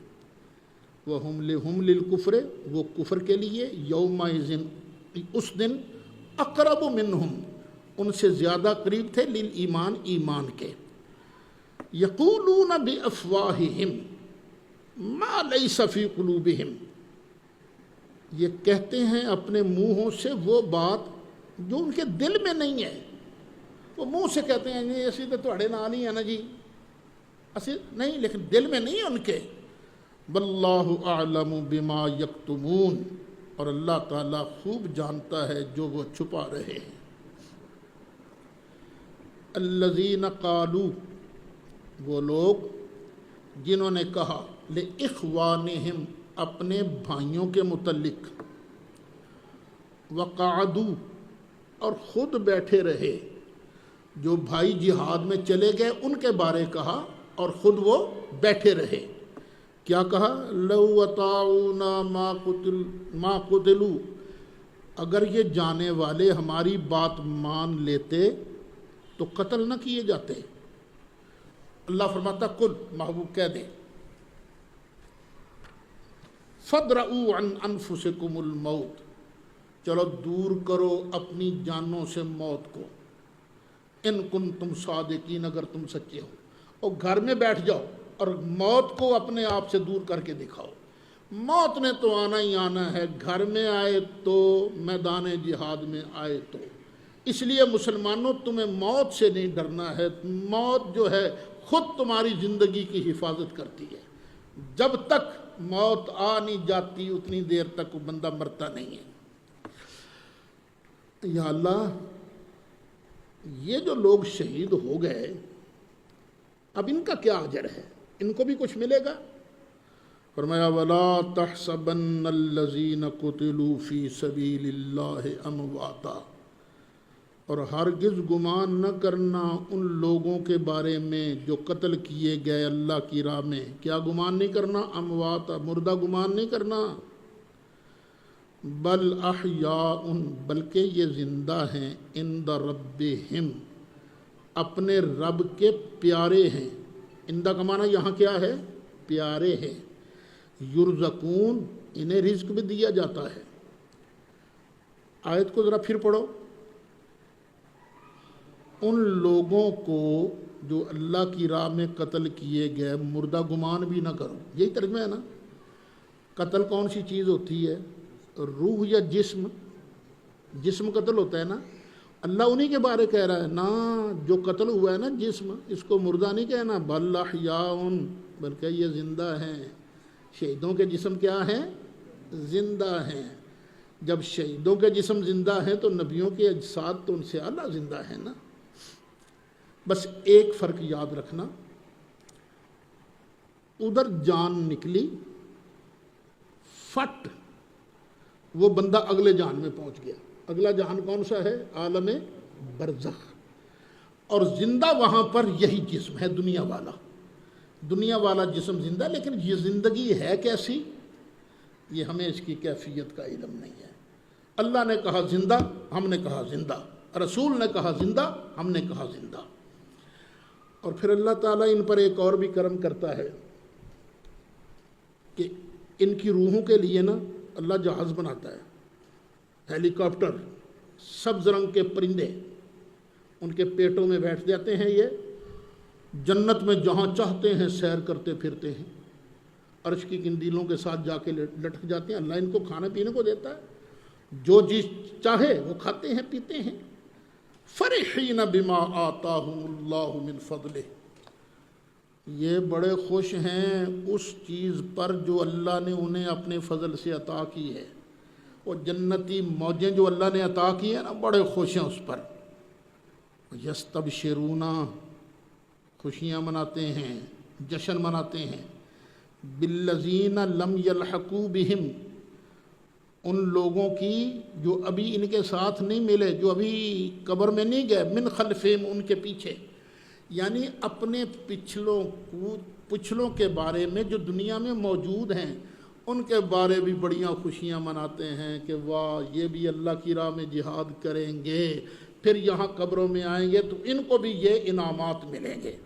وہم للکفر، وہ کفر کے لیے، یومئذ، اس دن، اقرب منہم، ان سے زیادہ قریب تھے، للایمان، ایمان کے۔ یقولون بافواہہم ما لیس فی قلوبہم، یہ کہتے ہیں اپنے منہوں سے وہ بات جو ان کے دل میں نہیں ہے۔ وہ منہ سے کہتے ہیں جی اسی تو تواڈے نال ہی ہے نا جی، اسی نہیں، لیکن دل میں نہیں ہے ان کے۔ واللہ اعلم بما یکتمون، اور اللہ تعالیٰ خوب جانتا ہے جو وہ چھپا رہے ہیں۔ الذین قالوا، وہ لوگ جنہوں نے کہا، لإخوانہم، اپنے بھائیوں کے متعلق، وقعدوا، اور خود بیٹھے رہے، جو بھائی جہاد میں چلے گئے ان کے بارے کہا اور خود وہ بیٹھے رہے۔ کیا کہا؟ لو اطاعونا ما قتلوا، اگر یہ جانے والے ہماری بات مان لیتے تو قتل نہ کیے جاتے۔ اللہ فرماتا قل، محبوب کہہ دے، فادرؤوا عن انفسکم الموت، چلو دور کرو اپنی جانوں سے موت کو، ان کنتم صادقین، اگر تم سچے ہو، اور گھر میں بیٹھ جاؤ اور موت کو اپنے آپ سے دور کر کے دکھاؤ۔ موت نے تو آنا ہی آنا ہے، گھر میں آئے تو، میدان جہاد میں آئے تو۔ اس لیے مسلمانوں، تمہیں موت سے نہیں ڈرنا ہے، موت جو ہے خود تمہاری زندگی کی حفاظت کرتی ہے۔ جب تک موت آ نہیں جاتی اتنی دیر تک وہ بندہ مرتا نہیں ہے۔ یا اللہ، یہ جو لوگ شہید ہو گئے، اب ان کا کیا اجر ہے؟ ان کو بھی کچھ ملے گا؟ فرمایا وَلَا تَحْسَبَنَّ الَّذِينَ قُتِلُوا فِي سَبِيلِ اللَّهِ أَمْوَاتًا، اور ہرگز گمان نہ کرنا ان لوگوں کے بارے میں جو قتل کیے گئے اللہ کی راہ میں۔ کیا گمان نہیں کرنا؟ اموات، مردہ گمان نہیں کرنا۔ بل احیاء، بلکہ یہ زندہ ہیں، عند ربہم، اپنے رب کے پیارے ہیں۔ عندہ کا معنی یہاں کیا ہے؟ پیارے ہیں۔ یرزقون، انہیں رزق بھی دیا جاتا ہے۔ آیت کو ذرا پھر پڑھو۔ ان لوگوں کو جو اللہ کی راہ میں قتل کیے گئے مردہ گمان بھی نہ کرو. یہی ترجمہ ہے نا. قتل کون سی چیز ہوتی ہے؟ روح یا جسم؟ جسم قتل ہوتا ہے نا. اللہ انہی کے بارے کہہ رہا ہے نا. جو قتل ہوا ہے نا جسم، اس کو مردہ نہیں کہنا. بل احیاء، بلکہ یہ زندہ ہیں. شہیدوں کے جسم کیا ہیں؟ زندہ ہیں. جب شہیدوں کے جسم زندہ ہیں تو نبیوں کے اجساد تو ان سے اعلیٰ زندہ ہیں نا. بس ایک فرق یاد رکھنا، ادھر جان نکلی فٹ، وہ بندہ اگلے جان میں پہنچ گیا. اگلا جہان کون سا ہے؟ عالم برزخ. اور زندہ وہاں پر یہی جسم ہے، دنیا والا. دنیا والا جسم زندہ، لیکن یہ زندگی ہے کیسی، یہ ہمیں اس کی کیفیت کا علم نہیں ہے. اللہ نے کہا زندہ، ہم نے کہا زندہ. رسول نے کہا زندہ، ہم نے کہا زندہ. اور پھر اللہ تعالیٰ ان پر ایک اور بھی کرم کرتا ہے کہ ان کی روحوں کے لیے نا اللہ جہاز بناتا ہے، ہیلی کاپٹر. سبز رنگ کے پرندے ان کے پیٹوں میں بیٹھ جاتے ہیں. یہ جنت میں جہاں چاہتے ہیں سیر کرتے پھرتے ہیں. عرش کی قندیلوں کے ساتھ جا کے لٹک جاتے ہیں. اللہ ان کو کھانے پینے کو دیتا ہے، جو چیز چاہے وہ کھاتے ہیں پیتے ہیں. فرحین بما آتاہم اللہ من فضلہ، یہ بڑے خوش ہیں اس چیز پر جو اللہ نے انہیں اپنے فضل سے عطا کی ہے. وہ جنتی موجیں جو اللہ نے عطا کی ہیں نا، بڑے خوش ہیں اس پر. یستبشرون، خوشیاں مناتے ہیں، جشن مناتے ہیں. بالذین لم یلحقوا بہم، ان لوگوں کی جو ابھی ان کے ساتھ نہیں ملے، جو ابھی قبر میں نہیں گئے. من خلفہم، ان کے پیچھے، یعنی اپنے پچھلوں کے بارے میں جو دنیا میں موجود ہیں ان کے بارے بھی بڑیاں خوشیاں مناتے ہیں کہ واہ یہ بھی اللہ کی راہ میں جہاد کریں گے، پھر یہاں قبروں میں آئیں گے تو ان کو بھی یہ انعامات ملیں گے.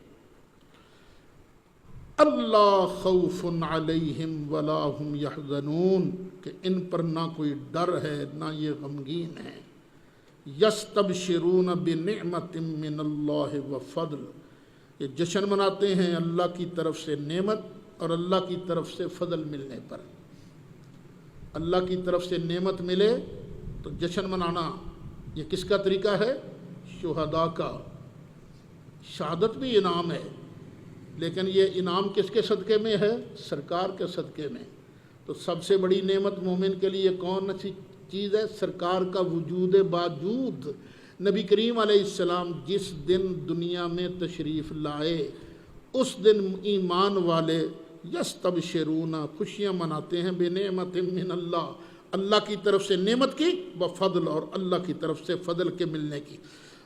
اللہ خوف علیہم ولا هم یحزنون، کہ ان پر نہ کوئی ڈر ہے نہ یہ غمگین ہیں. یستبشرون بنعمت من اللہ وفضل، یہ جشن مناتے ہیں اللہ کی طرف سے نعمت اور اللہ کی طرف سے فضل ملنے پر. اللہ کی طرف سے نعمت ملے تو جشن منانا، یہ کس کا طریقہ ہے؟ شہداء کا. شہادت بھی انعام ہے، لیکن یہ انعام کس کے صدقے میں ہے؟ سرکار کے صدقے میں. تو سب سے بڑی نعمت مومن کے لیے کون سی چیز ہے؟ سرکار کا وجود باوجود. نبی کریم علیہ السلام جس دن دنیا میں تشریف لائے اس دن ایمان والے یستبشرون، خوشیاں مناتے ہیں بنعمت من اللہ، اللہ کی طرف سے نعمت کی، وفضل، اور اللہ کی طرف سے فضل کے ملنے کی.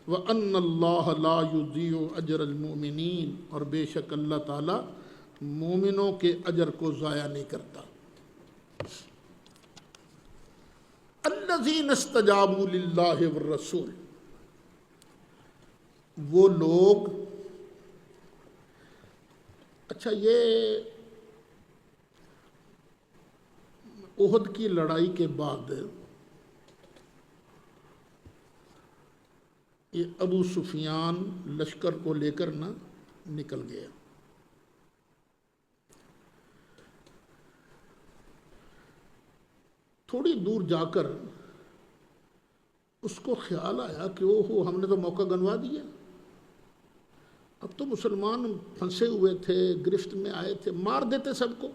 وَأَنَّ اللَّهَ لَا يُضِيعُ أَجْرَ الْمُؤْمِنِينَ، اور بے شک اللہ تعالیٰ مومنوں کے اجر کو ضائع نہیں کرتا. الَّذِينَ اسْتَجَابُوا لِلَّهِ وَالرَّسُولِ، وہ لوگ. اچھا، یہ احد کی لڑائی کے بعد یہ ابو سفیان لشکر کو لے کر نکل گیا. تھوڑی دور جا کر اس کو خیال آیا کہ اوہو ہم نے تو موقع گنوا دیا. اب تو مسلمان پھنسے ہوئے تھے، گرفت میں آئے تھے، مار دیتے سب کو.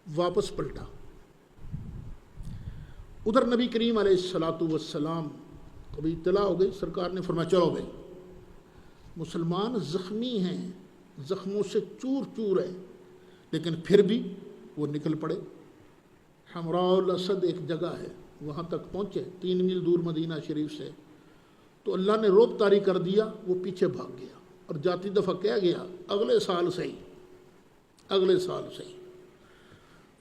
واپس پلٹا. ادھر نبی کریم علیہ السلام کو بھی اطلاع ہو گئی. سرکار نے فرمایا چلو بھائی، مسلمان زخمی ہیں، زخموں سے چور چور ہے، لیکن پھر بھی وہ نکل پڑے. حمراء الاسد ایک جگہ ہے، وہاں تک پہنچے، 3 میل دور مدینہ شریف سے. تو اللہ نے روب طاری کر دیا، وہ پیچھے بھاگ گیا. اور جاتی دفعہ کہہ گیا اگلے سال سے ہی.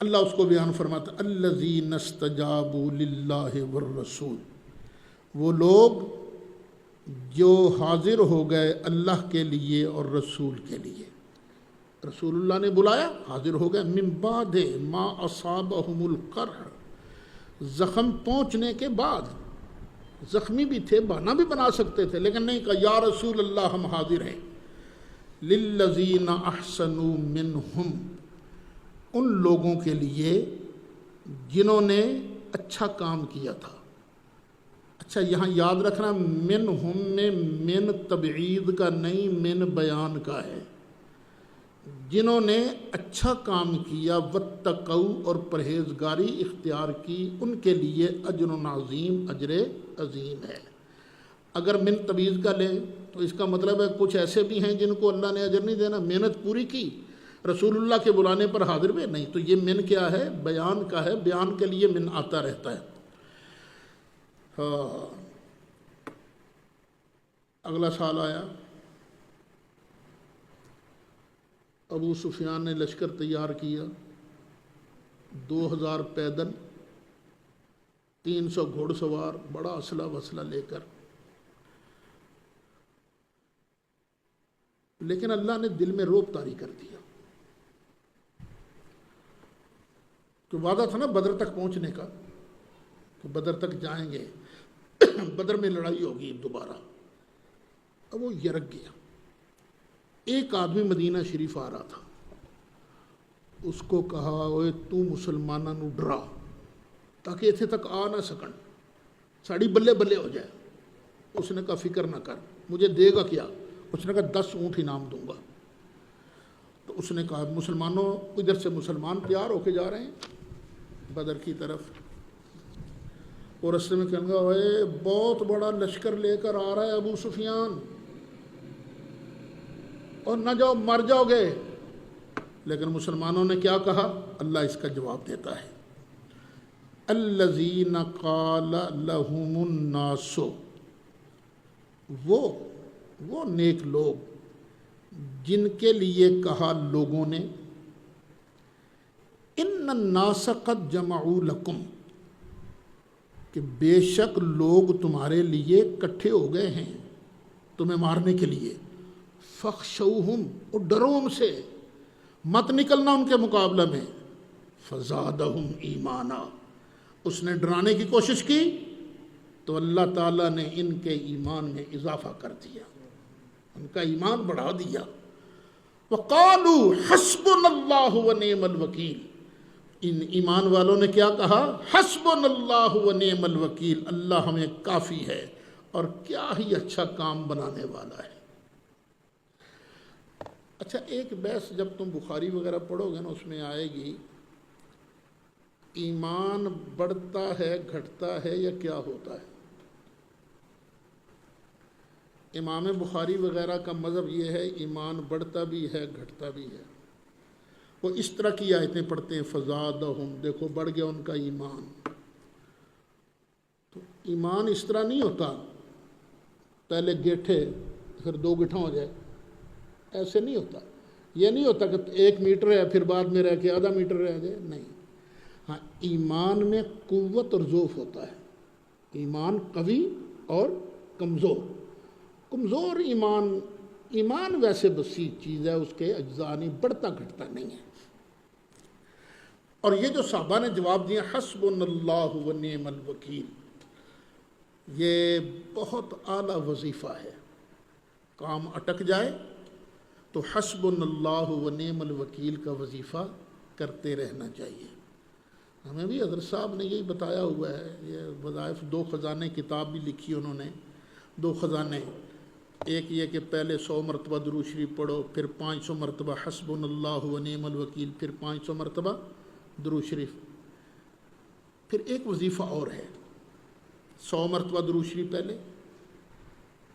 اللہ اس کو بیان فرماتا الذین استجابوا للہ والرسول، وہ لوگ جو حاضر ہو گئے اللہ کے لیے اور رسول کے لیے. رسول اللہ نے بلایا، حاضر ہو گئے. من بعد ما اصابہم القرح، زخم پہنچنے کے بعد. زخمی بھی تھے، بہانہ بھی بنا سکتے تھے، لیکن نہیں کہا یا رسول اللہ ہم حاضر ہیں۔ للذین احسنوا منہم، ان لوگوں کے لیے جنہوں نے اچھا کام کیا تھا۔ اچھا یہاں یاد رکھنا منہم میں من تبعید کا نہیں، من بیان کا ہے۔ جنہوں نے اچھا کام کیا واتقوا، اور پرہیزگاری اختیار کی، ان کے لیے اجر عظیم، اجر عظیم ہے۔ اگر من تبعید کا لیں تو اس کا مطلب ہے کچھ ایسے بھی ہیں جن کو اللہ نے اجر نہیں دینا، محنت پوری کی، رسول اللہ کے بلانے پر حاضر ہوئے نہیں، تو یہ من کیا ہے؟ بیان کا ہے، بیان کے لیے من آتا رہتا ہے۔ ہاں اگلا سال آیا، ابو سفیان نے لشکر تیار کیا، 2000 پیدل، 300 گھوڑ سوار، بڑا اسلحہ وسلہ لے کر، لیکن اللہ نے دل میں رعب طاری کر دیا۔ تو وعدہ تھا نا بدر تک پہنچنے کا، تو بدر تک جائیں گے، بدر میں لڑائی ہوگی دوبارہ۔ اب وہ یرک گیا۔ ایک آدمی مدینہ شریف آ رہا تھا، اس کو کہا اوے تو مسلمانوں نو ڈرا تاکہ اتنے تک آ نہ سکن، ساڑی بلے بلے ہو جائے۔ اس نے کہا فکر نہ کر، مجھے دے گا کیا؟ اس نے کہا 10 اونٹ انعام دوں گا۔ تو اس نے کہا مسلمانوں، ادھر سے مسلمان تیار ہو کے جا رہے ہیں بدر کی طرف، اور رستے میں کہنے گا اوے بہت بڑا لشکر لے کر آ رہا ہے ابو سفیان، اور نہ جاؤ مر جاؤ گے۔ لیکن مسلمانوں نے کیا کہا؟ اللہ اس کا جواب دیتا ہے، الذین قال لهم الناس، وہ نیک لوگ جن کے لیے کہا لوگوں نے، ان الناس قد جمعوا لکم، کہ بے شک لوگ تمہارے لیے اکٹھے ہو گئے ہیں تمہیں مارنے کے لیے، فخشوہم، اور ڈرو ان سے، مت نکلنا ان کے مقابلہ میں، فزادہم ایمانا، اس نے ڈرانے کی کوشش کی تو اللہ تعالیٰ نے ان کے ایمان میں اضافہ کر دیا، ان کا ایمان بڑھا دیا۔ وقالوا حسبنا اللہ ونعم الوکیل، ان ایمان والوں نے کیا کہا؟ حسبنا اللہ ونعم الوکیل، اللہ ہمیں کافی ہے اور کیا ہی اچھا کام بنانے والا ہے۔ اچھا ایک بحث جب تم بخاری وغیرہ پڑھو گے نا، اس میں آئے گی ایمان بڑھتا ہے گھٹتا ہے یا کیا ہوتا ہے؟ امام بخاری وغیرہ کا مذہب یہ ہے ایمان بڑھتا بھی ہے گھٹتا بھی ہے۔ وہ اس طرح کی آیتیں پڑھتے ہیں فزادہم، دیکھو بڑھ گیا ان کا ایمان۔ تو ایمان اس طرح نہیں ہوتا پہلے گیٹھے پھر 2 گٹھا ہو جائے، ایسے نہیں ہوتا۔ یہ نہیں ہوتا کہ 1 میٹر ہے پھر بعد میں رہ کے آدھا میٹر رہ جائے، نہیں۔ ہاں ایمان میں قوت اور ضعف ہوتا ہے، ایمان قوی اور کمزور۔ کمزور ایمان ویسے بسیط چیز ہے، اس کے اجزاء نہیں، بڑھتا گھٹتا نہیں ہے۔ اور یہ جو صحابہ نے جواب دیا حسبنا اللہ ونعم الوکیل، یہ بہت اعلیٰ وظیفہ ہے۔ کام اٹک جائے تو حسبنا اللہ ونعم الوکیل کا وظیفہ کرتے رہنا چاہیے۔ ہمیں بھی حضرت صاحب نے یہی بتایا ہوا ہے۔ یہ وظائف 2 خزانے کتاب بھی لکھی انہوں نے، 2 خزانے، ایک یہ کہ پہلے 100 مرتبہ درود شریف پڑھو، پھر 500 مرتبہ حسبنا اللہ ونعم الوکیل، پھر 500 مرتبہ درود شریف۔ پھر ایک وظیفہ اور ہے، 100 مرتبہ درود شریف پہلے،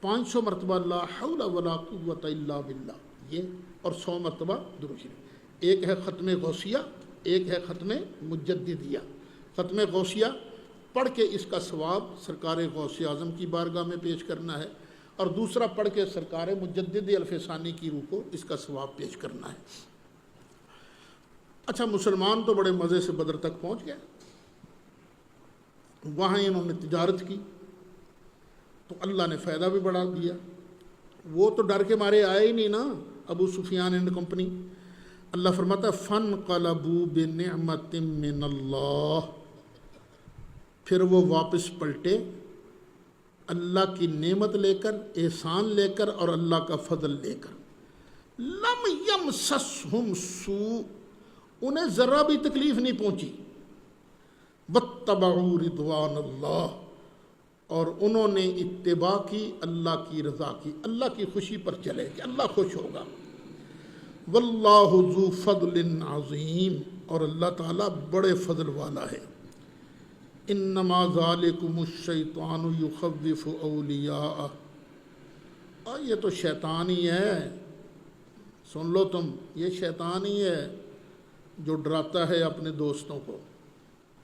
500 مرتبہ لا حول ولا قوت الا باللہ یہ، اور 100 مرتبہ درود شریف۔ ایک ہے ختم غوثیہ، ایک ہے ختم مجددیہ۔ ختم غوثیہ پڑھ کے اس کا ثواب سرکار غوث اعظم کی بارگاہ میں پیش کرنا ہے، اور دوسرا پڑھ کے سرکار مجدد الف ثانی کی روح کو اس کا ثواب پیش کرنا ہے۔ اچھا مسلمان تو بڑے مزے سے بدر تک پہنچ گئے، وہاں انہوں نے تجارت کی تو اللہ نے فائدہ بھی بڑھا دیا۔ وہ تو ڈر کے مارے آئے ہی نہیں نا ابو سفیان اینڈ کمپنی۔ اللہ فرماتا ہے فَانْقَلَبُوا بِنِعْمَةٍ مِّنَ اللَّهِ، پھر وہ واپس پلٹے اللہ کی نعمت لے کر، احسان لے کر اور اللہ کا فضل لے کر۔ لم یمسسہم سوء، انہیں ذرا بھی تکلیف نہیں پہنچی۔ واتبعوا رضوان اللہ، اور انہوں نے اتباع کی اللہ کی رضا کی، اللہ کی خوشی پر چلے کہ اللہ خوش ہوگا۔ واللہ ذو فضل عظیم، اور اللہ تعالیٰ بڑے فضل والا ہے۔ انما ذالکم الشیطان یخوف اولیاءہ، اور یہ تو شیطان ہی ہے، سن لو تم، یہ شیطان ہی ہے جو ڈراتا ہے اپنے دوستوں کو۔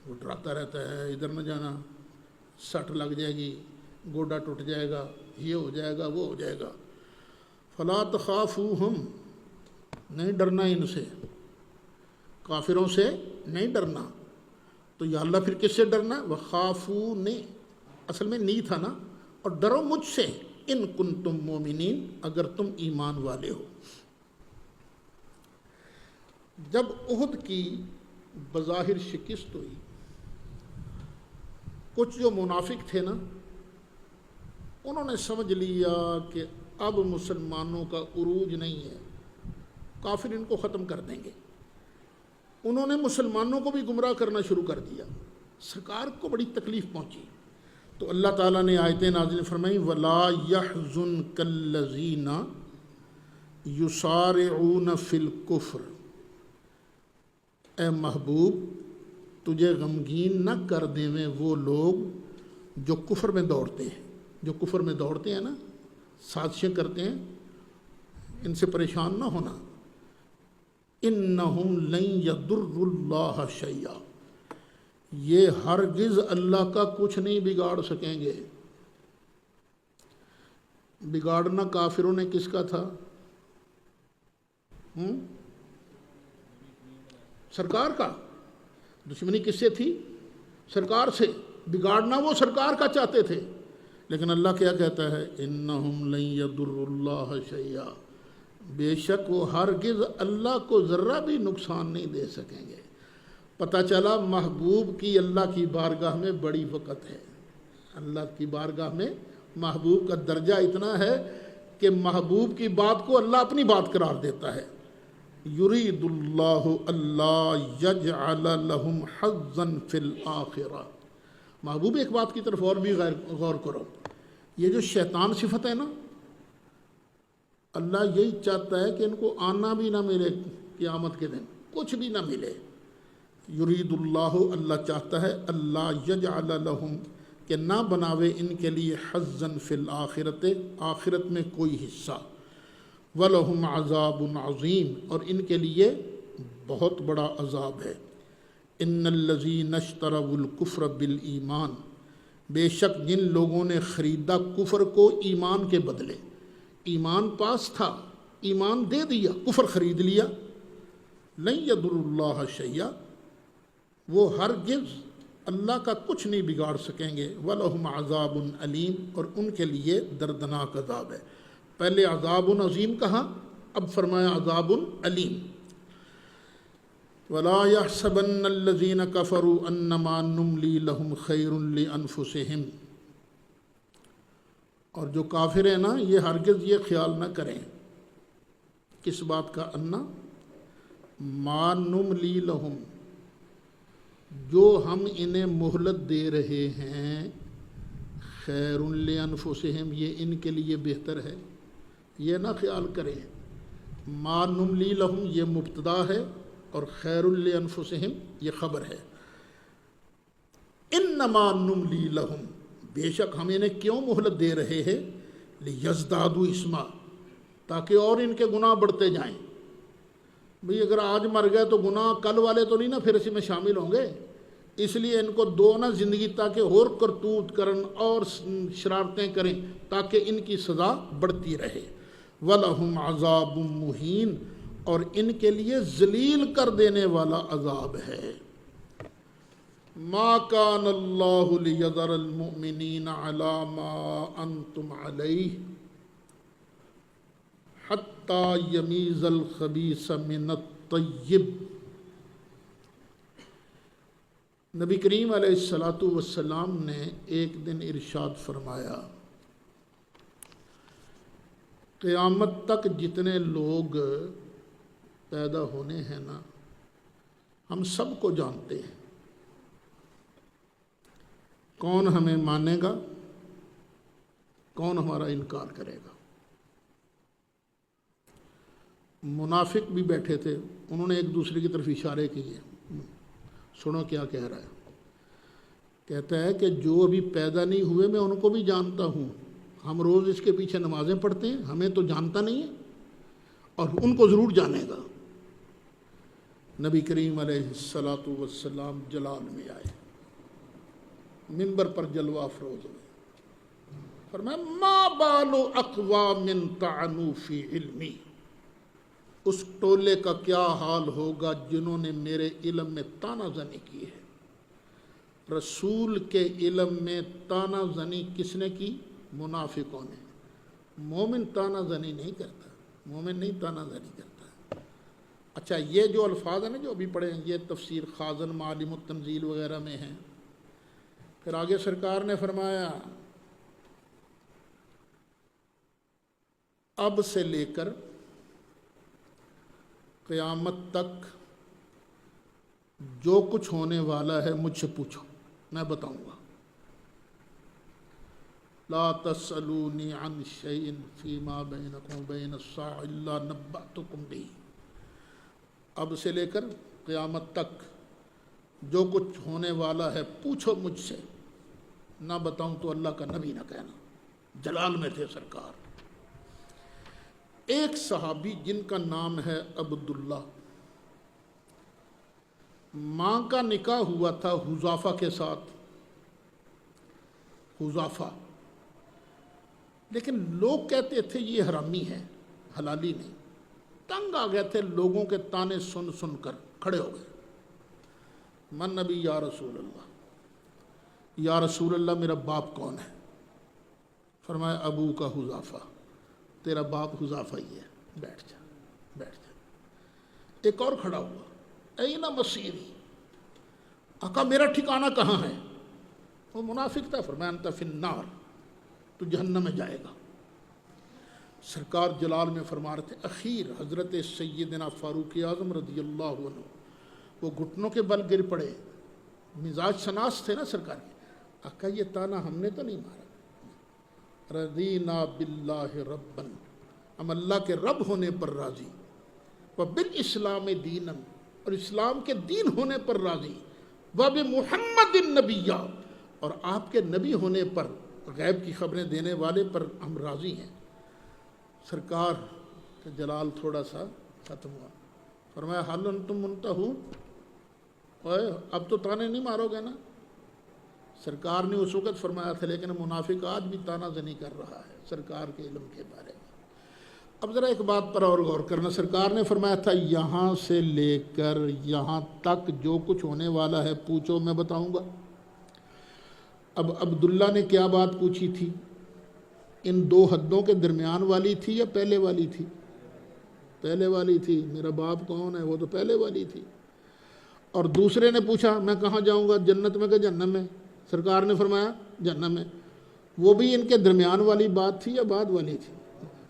وہ ڈراتا رہتا ہے ادھر نہ جانا، سٹ لگ جائے گی، گوڈا ٹوٹ جائے گا، یہ ہو جائے گا، وہ ہو جائے گا۔ فلا تخافوہم، نہیں ڈرنا ان سے، کافروں سے نہیں ڈرنا۔ تو یا اللہ پھر کس سے ڈرنا؟ وخافونی، اصل میں نی تھا نا، اور ڈرو مجھ سے، ان کنتم مومنین، اگر تم ایمان والے ہو۔ جب احد کی بظاہر شکست ہوئی، کچھ جو منافق تھے نا، انہوں نے سمجھ لیا کہ اب مسلمانوں کا عروج نہیں ہے، کافر ان کو ختم کر دیں گے۔ انہوں نے مسلمانوں کو بھی گمراہ کرنا شروع کر دیا، سرکار کو بڑی تکلیف پہنچی۔ تو اللہ تعالیٰ نے آیتیں نازل فرمائی، وَلَا يَحْزُنْكَ الَّذِينَ يُسَارِعُونَ فِي الْكُفْرِ، اے محبوب تجھے غمگین نہ کر دیویں وہ لوگ جو کفر میں دوڑتے ہیں، جو کفر میں دوڑتے ہیں نا، سازشیں کرتے ہیں، ان سے پریشان نہ ہونا۔ انہم لن یضروا اللہ شیئا، یہ ہرگز اللہ کا کچھ نہیں بگاڑ سکیں گے۔ بگاڑنا کافروں نے کس کا تھا؟ سرکار کا۔ دشمنی کس سے تھی؟ سرکار سے۔ بگاڑنا وہ سرکار کا چاہتے تھے، لیکن اللہ کیا کہتا ہے؟ انہم لن یضروا اللہ شیئا، بے شک وہ ہرگز اللہ کو ذرہ بھی نقصان نہیں دے سکیں گے۔ پتہ چلا محبوب کی اللہ کی بارگاہ میں بڑی وقت ہے۔ اللہ کی بارگاہ میں محبوب کا درجہ اتنا ہے کہ محبوب کی بات کو اللہ اپنی بات قرار دیتا ہے۔ یرید اللہ اللہ یجعل لہم حظا فی الآخرہ۔ محبوب ایک بات کی طرف اور بھی غور کرو، یہ جو شیطان صفت ہے نا، اللہ یہی چاہتا ہے کہ ان کو آنا بھی نہ ملے قیامت کے دن، کچھ بھی نہ ملے۔ یرید اللہ، اللہ چاہتا ہے، اللہ یجعل لہم، کہ نہ بناوے ان کے لیے حظا فی الآخرۃ، آخرت میں کوئی حصہ۔ وَلَهُمْ عَذَابٌ عَظِيمٌ، اور ان کے لیے بہت بڑا عذاب ہے۔ ان الذین اشتروا الکفر بالایمان، بے شک جن لوگوں نے خریدا کفر کو ایمان کے بدلے، ایمان پاس تھا، ایمان دے دیا، کفر خرید لیا، لن یضروا اللہ شیئا، وہ ہرگز اللہ کا کچھ نہیں بگاڑ سکیں گے۔ وَلَهُمْ عَذَابٌ عَلِيمٌ، اور ان کے لیے دردناک عذاب ہے۔ پہلے عذاب عظیم کہا، اب فرمایا عذاب علیم۔ وَلَا يَحْسَبَنَّ الَّذِينَ كَفَرُوا أَنَّمَا نُمْلِي لَهُمْ خَيْرٌ لِأَنفُسِهِمْ، اور جو کافر ہیں نا، یہ ہرگز یہ خیال نہ کریں، کس بات کا؟ انا ما نملی لہم، جو ہم انہیں مہلت دے رہے ہیں، خیر لانفسہم، یہ ان کے لیے بہتر ہے، یہ نہ خیال کریں۔ ما نملی لہم یہ مبتدا ہے، اور خیر لانفسہم یہ خبر ہے۔ انما نملی لہم، بے شک ہم انہیں کیوں مہلت دے رہے ہیں؟ لیزدادوا اسما، تاکہ اور ان کے گناہ بڑھتے جائیں۔ بھئی اگر آج مر گئے تو گناہ کل والے تو نہیں نا پھر اسی میں شامل ہوں گے، اس لیے ان کو دو نا زندگی، تاکہ اور کرتوت کرن اور شرارتیں کریں، تاکہ ان کی سزا بڑھتی رہے۔ وَلَهُمْ عَذَابٌ مُّهِينٌ، اور ان کے لیے ذلیل کر دینے والا عذاب ہے۔ ما كان الله ليذر المؤمنين على ما انتم عليه حتى يميز الخبيث من الطيب۔ نبی کریم علیہ الصلاۃ والسلام نے ایک دن ارشاد فرمایا، قیامت تک جتنے لوگ پیدا ہونے ہیں نا، ہم سب کو جانتے ہیں، کون ہمیں مانے گا، کون ہمارا انکار کرے گا۔ منافق بھی بیٹھے تھے، انہوں نے ایک دوسرے کی طرف اشارے کیے، سنو کیا کہہ رہا ہے۔ کہتا ہے کہ جو ابھی پیدا نہیں ہوئے میں ان کو بھی جانتا ہوں، ہم روز اس کے پیچھے نمازیں پڑھتے ہیں، ہمیں تو جانتا نہیں ہے اور ان کو ضرور جانے گا۔ نبی کریم علیہ الصلاۃ والسلام جلال میں آئے، منبر پر جلوہ افروز ہوئے، فرمایا ما بال اقوام طعنوا فی علمی، اس ٹولے کا کیا حال ہوگا جنہوں نے میرے علم میں طعنہ زنی کی ہے۔ رسول کے علم میں طعنہ زنی کس نے کی؟ منافقوں نے۔ مومن طعنہ زنی نہیں کرتا، مومن نہیں طعنہ زنی کرتا۔ اچھا، یہ جو الفاظ ہیں نا جو ابھی پڑھے ہیں، یہ تفسیر خازن معالم التنزیل وغیرہ میں ہیں۔ پھر آگے سرکار نے فرمایا اب سے لے کر قیامت تک جو کچھ ہونے والا ہے مجھ سے پوچھو، میں بتاؤں گا۔ لا تسألونی عن شیء فیما بینکم وبین الساعة الا نبأتکم بہ، اب سے لے کر قیامت تک جو کچھ ہونے والا ہے پوچھو مجھ سے، نہ بتاؤں تو اللہ کا نبی نہ کہنا۔ جلال میں تھے سرکار۔ ایک صحابی جن کا نام ہے عبداللہ، ماں کا نکاح ہوا تھا حذافہ کے ساتھ، حذافہ، لیکن لوگ کہتے تھے یہ حرامی ہے، حلالی نہیں۔ تنگ آ گئے تھے، لوگوں کے تانے سن سن کر کھڑے ہو گئے، من نبی یا رسول اللہ، یا رسول اللہ میرا باپ کون ہے؟ فرمایا ابو کا حذافہ، تیرا باپ حذافہ ہی ہے، بیٹھ جا بیٹھ جا۔ ایک اور کھڑا ہوا، این مصیری، آقا میرا ٹھکانہ کہاں ہے؟ وہ منافق تھا، فرمایا انت فی النار، تو جہنم میں جائے گا۔ سرکار جلال میں فرما رہے تھے، اخیر حضرت سیدنا فاروق اعظم رضی اللہ عنہ وہ گھٹنوں کے بل گر پڑے، مزاج شناس تھے نا سرکار کے۔ آقا یہ تانا ہم نے تو نہیں مارا، رضینا باللہ ربا، ہم اللہ کے رب ہونے پر راضی، وبالاسلام دینا، اور اسلام کے دین ہونے پر راضی، وبمحمد النبیّ، اور آپ کے نبی ہونے پر، غیب کی خبریں دینے والے پر ہم راضی ہیں۔ سرکار کا جلال تھوڑا سا ختم ہوا، فرمایا حل انتم منتہون، اب تو تانے نہیں مارو گے نا؟ سرکار نے اس وقت فرمایا تھا، لیکن منافق آج بھی طعنہ زنی کر رہا ہے سرکار کے علم کے بارے میں۔ اب ذرا ایک بات پر اور غور کرنا، سرکار نے فرمایا تھا یہاں سے لے کر یہاں تک جو کچھ ہونے والا ہے پوچھو میں بتاؤں گا۔ اب عبداللہ نے کیا بات پوچھی تھی؟ ان دو حدوں کے درمیان والی تھی یا پہلے والی تھی؟ پہلے والی تھی، میرا باپ کون ہے، وہ تو پہلے والی تھی۔ اور دوسرے نے پوچھا میں کہاں جاؤں گا، جنت میں کہ جہنم میں؟ سرکار نے فرمایا جہنم میں۔ وہ بھی ان کے درمیان والی بات تھی یا بعد والی تھی؟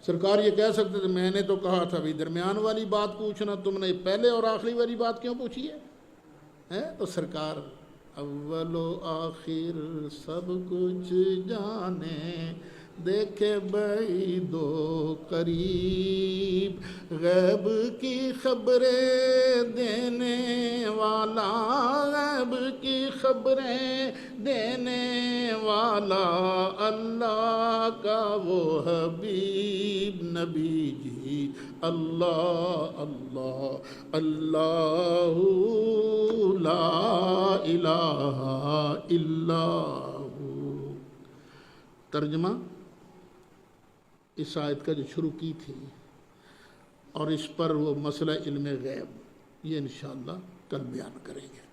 سرکار یہ کہہ سکتے تھے میں نے تو کہا تھا بھی درمیان والی بات پوچھنا، تم نے پہلے اور آخری والی بات کیوں پوچھی ہے؟ تو سرکار اول و آخر سب کچھ جانے، دیکھے بعید و قریب، غیب کی خبریں دینے والا، غیب کی خبریں دینے والا، اللہ کا وہ حبیب نبی جی، اللہ اللہ اللہ لا الہ الا ہو۔ ترجمہ اس آیت کا جو شروع کی تھی، اور اس پر وہ مسئلہ علم غیب، یہ انشاءاللہ کل بیان کریں گے۔